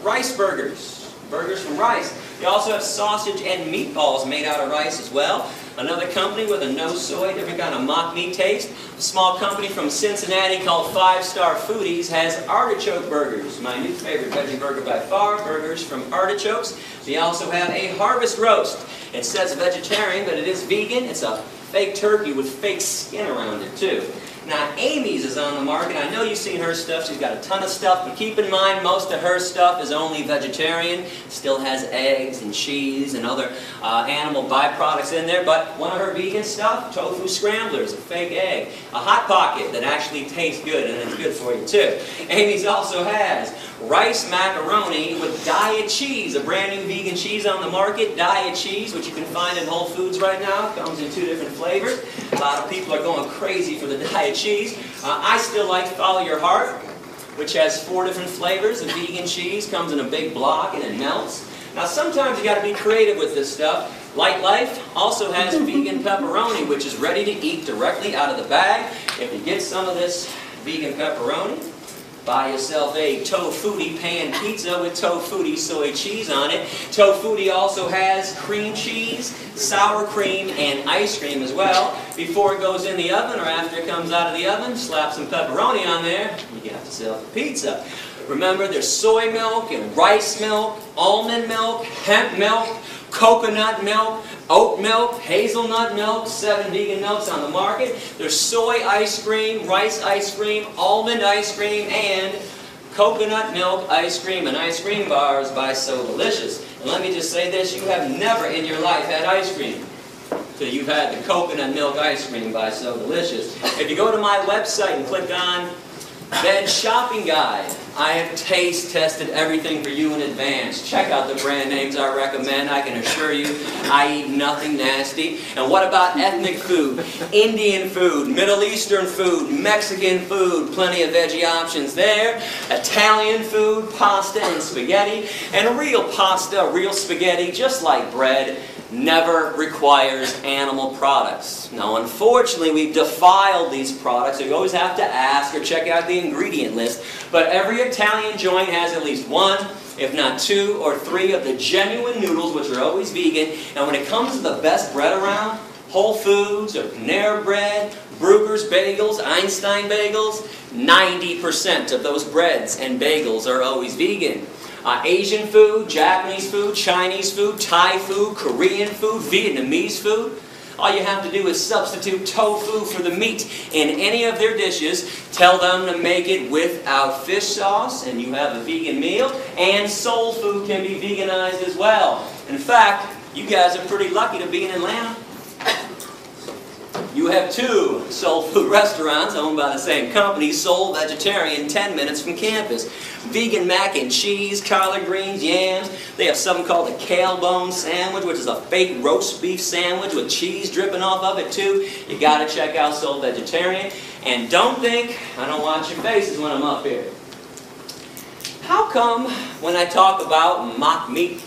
Rice Burgers, burgers from rice. They also have sausage and meatballs made out of rice as well. Another company with a no soy, different kind of mock meat taste. A small company from Cincinnati called 5 Star Foodies has artichoke burgers. My new favorite veggie burger by far, burgers from artichokes. They also have a harvest roast. It says vegetarian, but it is vegan. It's a fake turkey with fake skin around it too. Now, Amy's is on the market. I know you've seen her stuff. She's got a ton of stuff, but keep in mind most of her stuff is only vegetarian. Still has eggs and cheese and other animal byproducts in there, but one of her vegan stuff, tofu scramblers, a fake egg, a Hot Pocket that actually tastes good and it's good for you too. Amy's also has rice macaroni with diet cheese, a brand new vegan cheese on the market, diet cheese, which you can find in Whole Foods right now. Comes in 2 different flavors. A lot of people are going crazy for the diet cheese. I still like Follow Your Heart, which has 4 different flavors. The vegan cheese comes in a big block and it melts. Now sometimes you got to be creative with this stuff. Light Life also has vegan pepperoni, which is ready to eat directly out of the bag. If you get some of this vegan pepperoni, buy yourself a Tofutti pan pizza with Tofutti soy cheese on it. Tofutti also has cream cheese, sour cream, and ice cream as well. Before it goes in the oven or after it comes out of the oven, slap some pepperoni on there, you got yourself a pizza. Remember, there's soy milk and rice milk, almond milk, hemp milk, coconut milk, oat milk, hazelnut milk, 7 vegan milks on the market. There's soy ice cream, rice ice cream, almond ice cream, and coconut milk ice cream and ice cream bars by So Delicious. And let me just say this, you have never in your life had ice cream till you've had the coconut milk ice cream by So Delicious. If you go to my website and click on Veg Shopping Guide, I have taste tested everything for you in advance. Check out the brand names I recommend. I can assure you I eat nothing nasty. And what about ethnic food, Indian food, Middle Eastern food, Mexican food, plenty of veggie options there. Italian food, pasta and spaghetti. And real pasta, real spaghetti, just like bread, never requires animal products. Now, unfortunately, we've defiled these products, so you always have to ask or check out the ingredient list. But every Italian joint has at least 1, if not 2 or 3 of the genuine noodles, which are always vegan. And when it comes to the best bread around, Whole Foods or Panera Bread, Bruegger's Bagels, Einstein Bagels, 90% of those breads and bagels are always vegan. Asian food, Japanese food, Chinese food, Thai food, Korean food, Vietnamese food. All you have to do is substitute tofu for the meat in any of their dishes. Tell them to make it without fish sauce, and you have a vegan meal. And soul food can be veganized as well. In fact, you guys are pretty lucky to be in Atlanta. You have 2 soul food restaurants owned by the same company, Soul Vegetarian, 10 minutes from campus. Vegan mac and cheese, collard greens, yams. They have something called a kale bone sandwich, which is a fake roast beef sandwich with cheese dripping off of it too. You got to check out Soul Vegetarian. And don't think I don't watch your faces when I'm up here. How come when I talk about mock meat,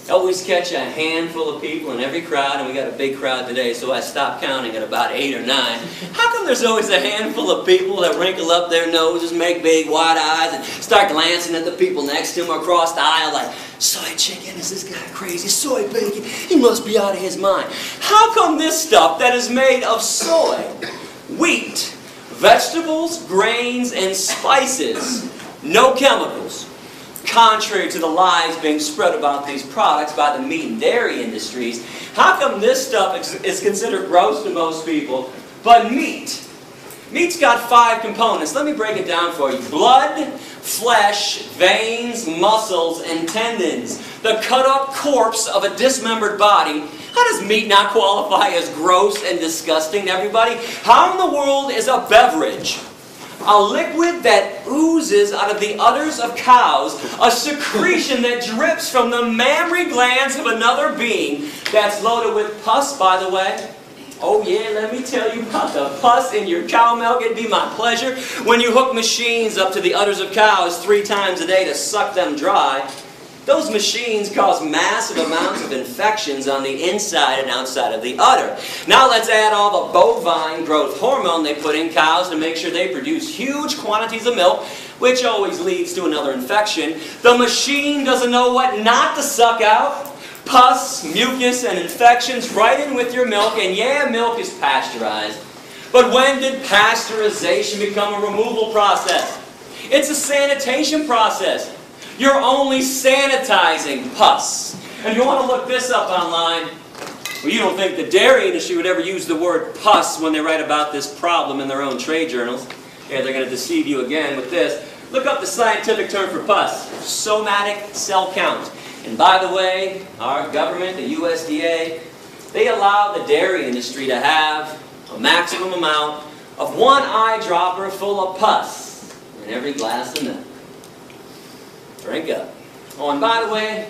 I always catch a handful of people in every crowd, and we got a big crowd today, so I stopped counting at about 8 or 9. How come there's always a handful of people that wrinkle up their noses, make big wide eyes, and start glancing at the people next to them across the aisle like, soy chicken, is this guy crazy? Soy bacon, he must be out of his mind. How come this stuff that is made of soy, wheat, vegetables, grains, and spices, no chemicals, contrary to the lies being spread about these products by the meat and dairy industries, how come this stuff is considered gross to most people, but meat's got 5 components. Let me break it down for you. Blood, flesh, veins, muscles, and tendons. The cut-up corpse of a dismembered body. How does meat not qualify as gross and disgusting to everybody? How in the world is a beverage, a liquid that oozes out of the udders of cows, a secretion that drips from the mammary glands of another being, that's loaded with pus, by the way? Oh yeah, let me tell you about the pus in your cow milk. It'd be my pleasure. When you hook machines up to the udders of cows 3 times a day to suck them dry, those machines cause massive amounts of infections on the inside and outside of the udder. Now let's add all the bovine growth hormone they put in cows to make sure they produce huge quantities of milk, which always leads to another infection. The machine doesn't know what not to suck out. Pus, mucus, and infections right in with your milk, and yeah, milk is pasteurized. But when did pasteurization become a removal process? It's a sanitation process. You're only sanitizing pus. And if you want to look this up online, well, you don't think the dairy industry would ever use the word pus when they write about this problem in their own trade journals. Yeah, they're going to deceive you again with this. Look up the scientific term for pus, somatic cell count. And by the way, our government, the USDA, they allow the dairy industry to have a maximum amount of 1 eyedropper full of pus in every glass of milk. Drink up. Oh, and by the way,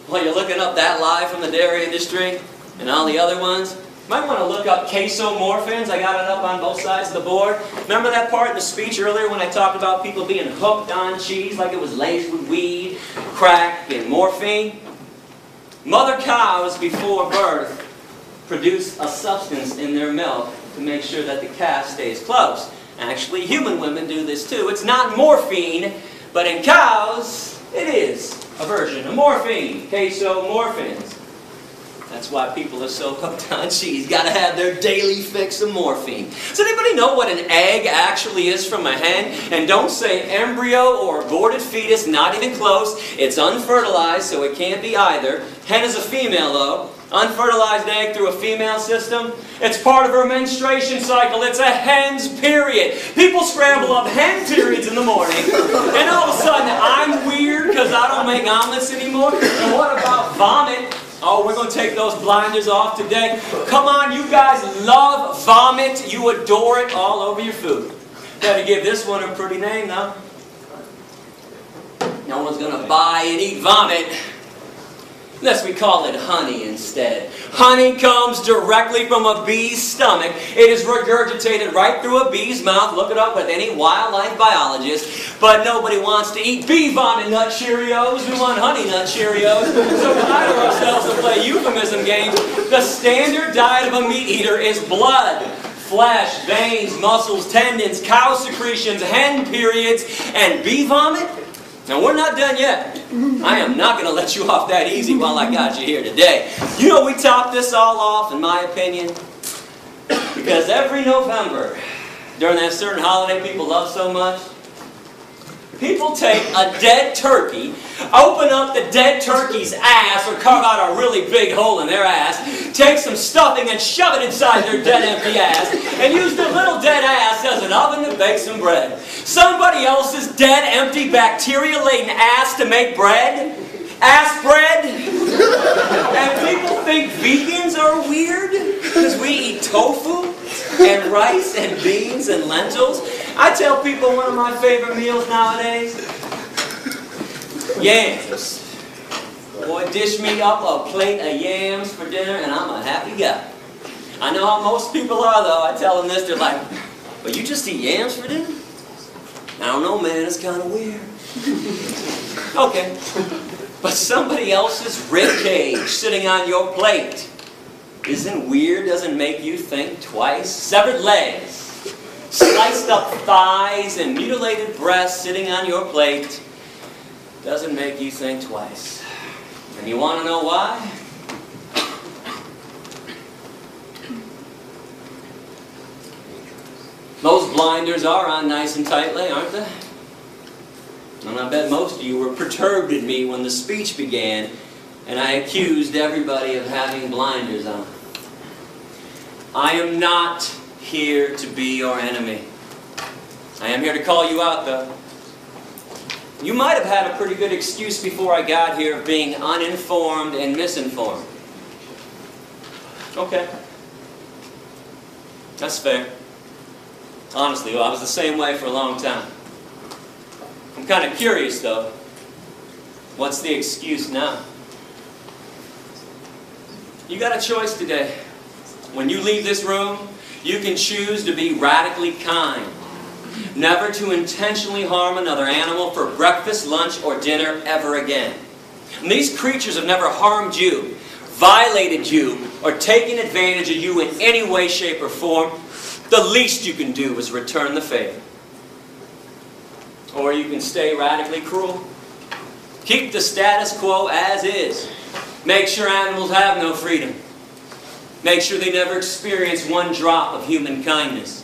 while you're looking up that lie from the dairy industry and all the other ones, you might want to look up casomorphins. I got it up on both sides of the board. Remember that part in the speech earlier when I talked about people being hooked on cheese like it was laced with weed, crack, and morphine? Mother cows before birth produce a substance in their milk to make sure that the calf stays close. Actually, human women do this too. It's not morphine, but in cows, it is a version of morphine, casomorphins. That's why people are so hooked on cheese. Got to have their daily fix of morphine. Does anybody know what an egg actually is from a hen? And don't say embryo or aborted fetus, not even close. It's unfertilized, so it can't be either. Hen is a female, though. Unfertilized egg through a female system. It's part of her menstruation cycle. It's a hen's period. People scramble up hen periods in the morning, and all of a sudden I'm weird because I don't make omelets anymore. And what about vomit? Oh, we're going to take those blinders off today. Come on, you guys love vomit. You adore it all over your food. Better give this one a pretty name, though. No one's going to buy and eat vomit unless we call it honey instead. Honey comes directly from a bee's stomach. It is regurgitated right through a bee's mouth. Look it up with any wildlife biologist. But nobody wants to eat bee vomit nut Cheerios. We want honey nut Cheerios. So we hire ourselves to play euphemism games. The standard diet of a meat eater is blood, flesh, veins, muscles, tendons, cow secretions, hen periods, and bee vomit. Now, we're not done yet. I am not going to let you off that easy while I got you here today. You know, we top this all off, in my opinion, because every November, during that certain holiday people love so much, people take a dead turkey, open up the dead turkey's ass, or carve out a really big hole in their ass, take some stuffing and shove it inside their dead empty ass, and use their little dead ass as an oven to bake some bread. Somebody else's dead, empty, bacteria-laden ass to make bread? Ass bread? And people think vegans are weird because we eat tofu and rice and beans and lentils. I tell people one of my favorite meals nowadays, yams. Boy, dish me up a plate of yams for dinner and I'm a happy guy. I know how most people are though. I tell them this, they're like, but you just eat yams for dinner? I don't know, man, it's kind of weird. Okay. But somebody else's rib cage sitting on your plate isn't weird, doesn't make you think twice. Severed legs, sliced up thighs, and mutilated breasts sitting on your plate doesn't make you think twice. And you want to know why? Those blinders are on nice and tightly, aren't they? And I bet most of you were perturbed at me when the speech began and I accused everybody of having blinders on. I am not here to be your enemy. I am here to call you out, though. You might have had a pretty good excuse before I got here of being uninformed and misinformed. Okay. That's fair. Honestly, well, I was the same way for a long time. I'm kind of curious, though. What's the excuse now? You got a choice today. When you leave this room, you can choose to be radically kind. Never to intentionally harm another animal for breakfast, lunch, or dinner ever again. And these creatures have never harmed you, violated you, or taken advantage of you in any way, shape, or form. The least you can do is return the favor. Or you can stay radically cruel. Keep the status quo as is. Make sure animals have no freedom. Make sure they never experience one drop of human kindness.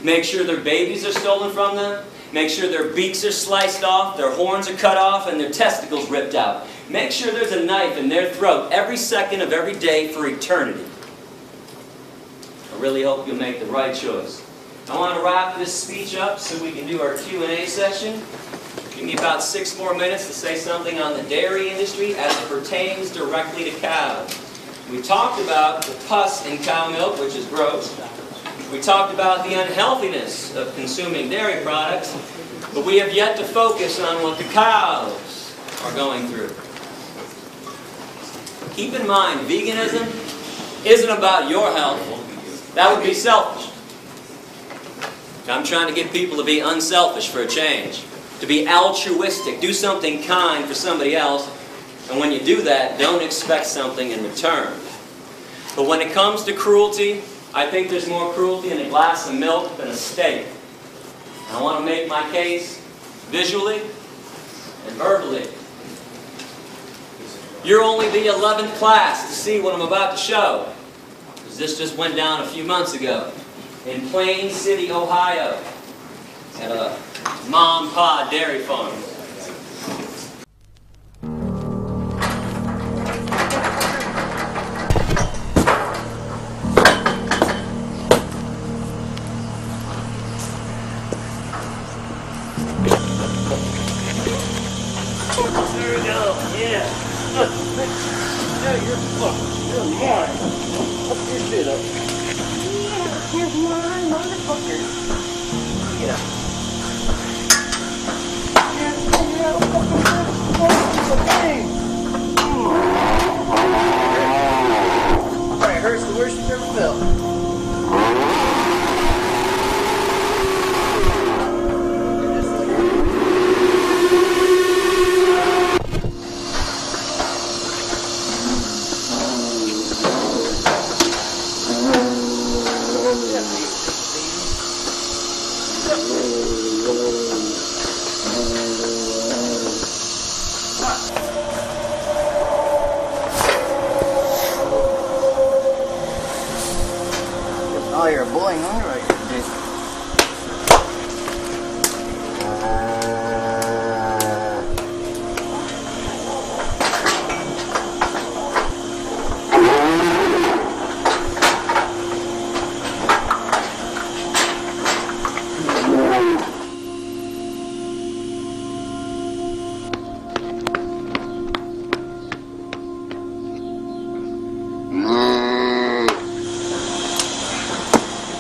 Make sure their babies are stolen from them. Make sure their beaks are sliced off, their horns are cut off, and their testicles ripped out. Make sure there's a knife in their throat every second of every day for eternity. I really hope you'll make the right choice. I want to wrap this speech up so we can do our Q&A session. Give me about 6 more minutes to say something on the dairy industry as it pertains directly to cows. We talked about the pus in cow milk, which is gross. We talked about the unhealthiness of consuming dairy products, but we have yet to focus on what the cows are going through. Keep in mind, veganism isn't about your health. That would be selfish. I'm trying to get people to be unselfish for a change, to be altruistic, do something kind for somebody else, and when you do that, don't expect something in return. But when it comes to cruelty, I think there's more cruelty in a glass of milk than a steak. I want to make my case visually and verbally. You're only the 11th class to see what I'm about to show, because this just went down a few months ago in Plain City, Ohio, at a mom and pa dairy farm. There we go, yeah. Now you're fucked. You're mine. Up your shit up. Yeah, you're mine, motherfucker. Yeah. Yeah, Alright, hurts the worst you've ever felt. why you're a boy, huh? Right, dude.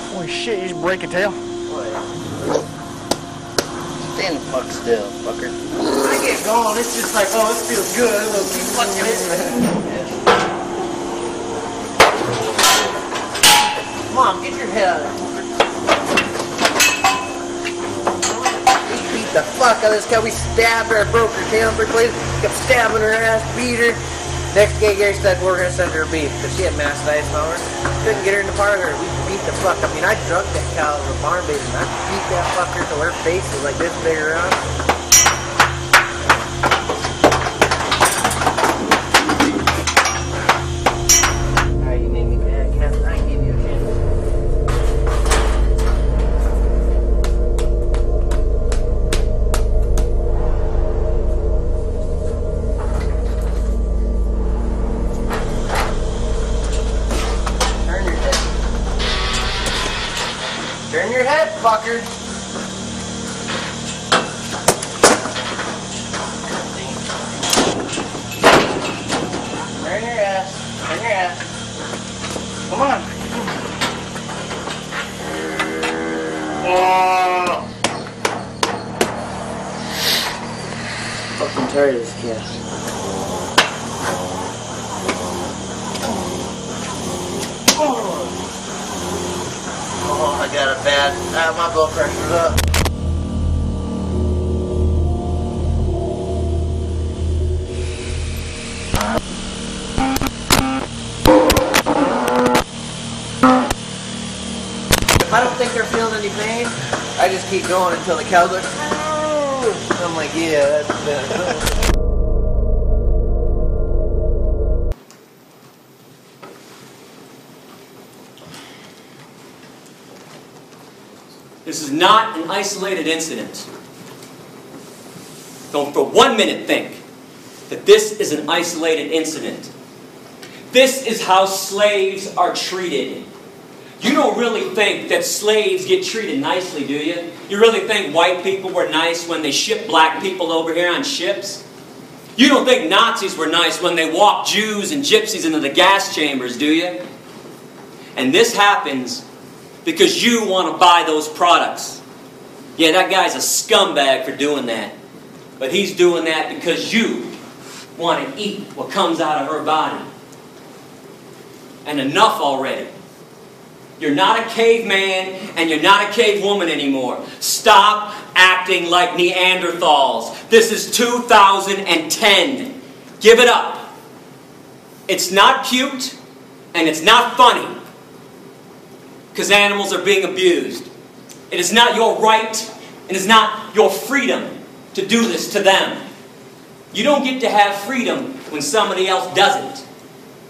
Holy shit, you just break a tail? Stand the fuck still, fucker. I get going, it's just like, oh, this feels good. We'll keep fucking it. Mom, get your head out of there. We beat the fuck out of this guy. We stabbed her, broke her tail, kept stabbing her ass, beat her. Next day, Gary said we're gonna send her a beef because she had mastitis power. Couldn't get her in the parlor. We beat the fuck. I mean, I drugged that cow as a barn baby, and I beat that fucker till her face was like this big around. Alright, you made me mad, Captain. I gave you a chance. Turn your head, fucker. Turn your ass. Turn your ass. Come on. Oh. Fucking tired of this cat. Oh, I got a bad, my blood pressure's up. If I don't think they're feeling any pain, I just keep going until the cow's like, oh. I'm like, yeah, that's bad. This is not an isolated incident. Don't for 1 minute think that this is an isolated incident. This is how slaves are treated. You don't really think that slaves get treated nicely, do you? You really think white people were nice when they shipped black people over here on ships? You don't think Nazis were nice when they walked Jews and gypsies into the gas chambers, do you? And this happens because you want to buy those products. Yeah, that guy's a scumbag for doing that. But he's doing that because you want to eat what comes out of her body. And enough already. You're not a caveman and you're not a cavewoman anymore. Stop acting like Neanderthals. This is 2010. Give it up. It's not cute and it's not funny. Because animals are being abused. It is not your right, it is not your freedom to do this to them. You don't get to have freedom when somebody else doesn't.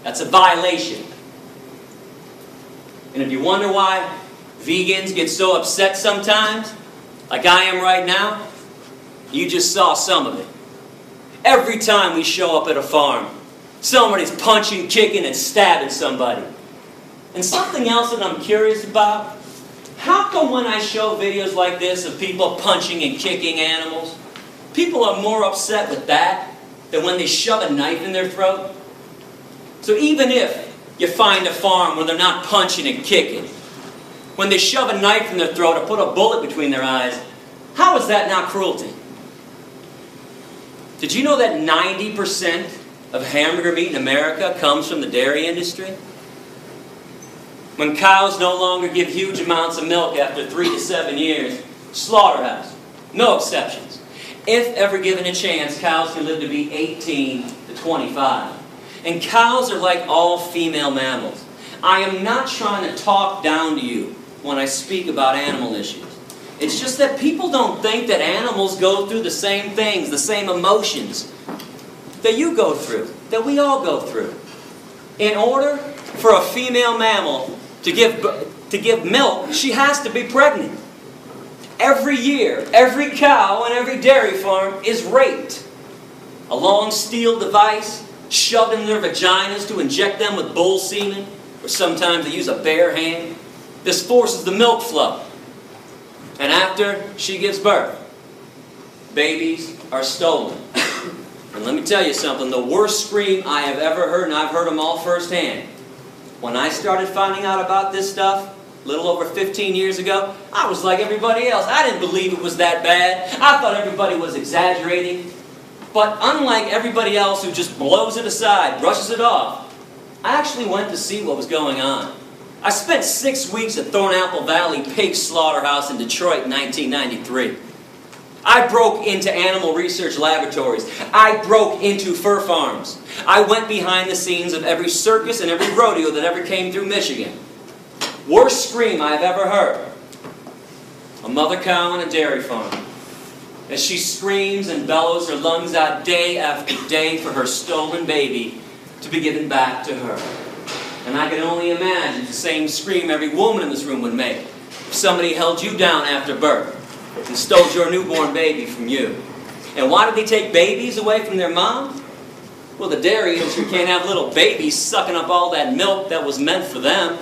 That's a violation. And if you wonder why vegans get so upset sometimes, like I am right now, you just saw some of it. Every time we show up at a farm, somebody's punching, kicking, and stabbing somebody. And something else that I'm curious about, how come when I show videos like this of people punching and kicking animals, people are more upset with that than when they shove a knife in their throat? So even if you find a farm where they're not punching and kicking, when they shove a knife in their throat or put a bullet between their eyes, how is that not cruelty? Did you know that 90% of hamburger meat in America comes from the dairy industry? When cows no longer give huge amounts of milk after 3 to 7 years, slaughterhouse, no exceptions. If ever given a chance, cows can live to be 18 to 25. And cows are like all female mammals. I am not trying to talk down to you when I speak about animal issues. It's just that people don't think that animals go through the same things, the same emotions that you go through, that we all go through. In order for a female mammal to give To give milk, she has to be pregnant. Every year, every cow on every dairy farm is raped. A long steel device shoved in their vaginas to inject them with bull semen, or sometimes they use a bare hand. This forces the milk flow. And after she gives birth, babies are stolen. And let me tell you something, the worst scream I have ever heard, and I've heard them all firsthand. When I started finding out about this stuff, a little over 15 years ago, I was like everybody else. I didn't believe it was that bad. I thought everybody was exaggerating. But unlike everybody else who just blows it aside, brushes it off, I actually went to see what was going on. I spent 6 weeks at Thornapple Valley Pig Slaughterhouse in Detroit in 1993. I broke into animal research laboratories. I broke into fur farms. I went behind the scenes of every circus and every rodeo that ever came through Michigan. Worst scream I've ever heard. A mother cow on a dairy farm. As she screams and bellows her lungs out day after day for her stolen baby to be given back to her. And I can only imagine the same scream every woman in this room would make if somebody held you down after birth and stole your newborn baby from you. And why did they take babies away from their mom? Well, the dairy industry can't have little babies sucking up all that milk that was meant for them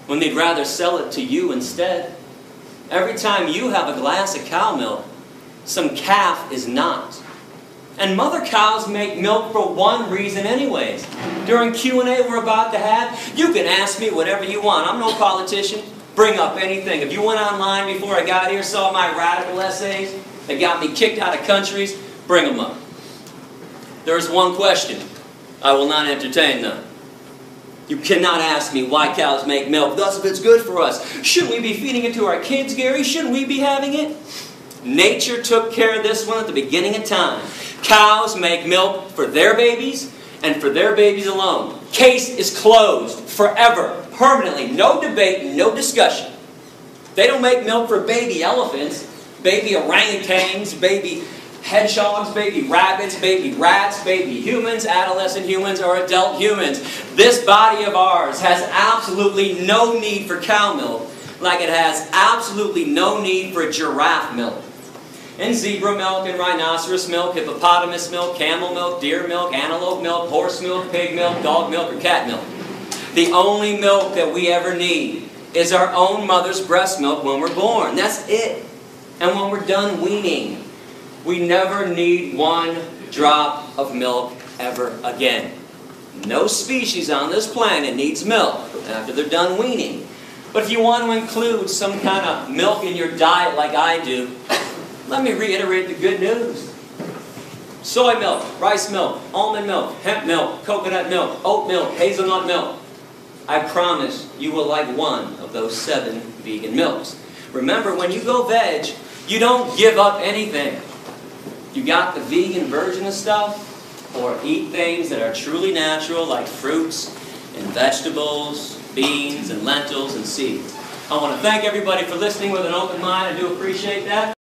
when they'd rather sell it to you instead. Every time you have a glass of cow milk, some calf is not. And mother cows make milk for one reason anyways. During Q&A we're about to have, you can ask me whatever you want. I'm no politician. Bring up anything. If you went online before I got here, saw my radical essays that got me kicked out of countries, bring them up. There's one question. I will not entertain them. You cannot ask me why cows make milk, thus if it's good for us. Shouldn't we be feeding it to our kids, Gary? Shouldn't we be having it? Nature took care of this one at the beginning of time. Cows make milk for their babies and for their babies alone. Case is closed forever, permanently. No debate, no discussion. They don't make milk for baby elephants, baby orangutans, baby hedgehogs, baby rabbits, baby rats, baby humans, adolescent humans, or adult humans. This body of ours has absolutely no need for cow milk, like it has absolutely no need for giraffe milk. And zebra milk and rhinoceros milk, hippopotamus milk, camel milk, deer milk, antelope milk, horse milk, pig milk, dog milk, or cat milk. The only milk that we ever need is our own mother's breast milk when we're born. That's it. And when we're done weaning, we never need one drop of milk ever again. No species on this planet needs milk after they're done weaning. But if you want to include some kind of milk in your diet like I do, let me reiterate the good news. Soy milk, rice milk, almond milk, hemp milk, coconut milk, oat milk, hazelnut milk. I promise you will like one of those 7 vegan milks. Remember, when you go veg, you don't give up anything. You got the vegan version of stuff, or eat things that are truly natural like fruits and vegetables, beans and lentils and seeds. I want to thank everybody for listening with an open mind. I do appreciate that.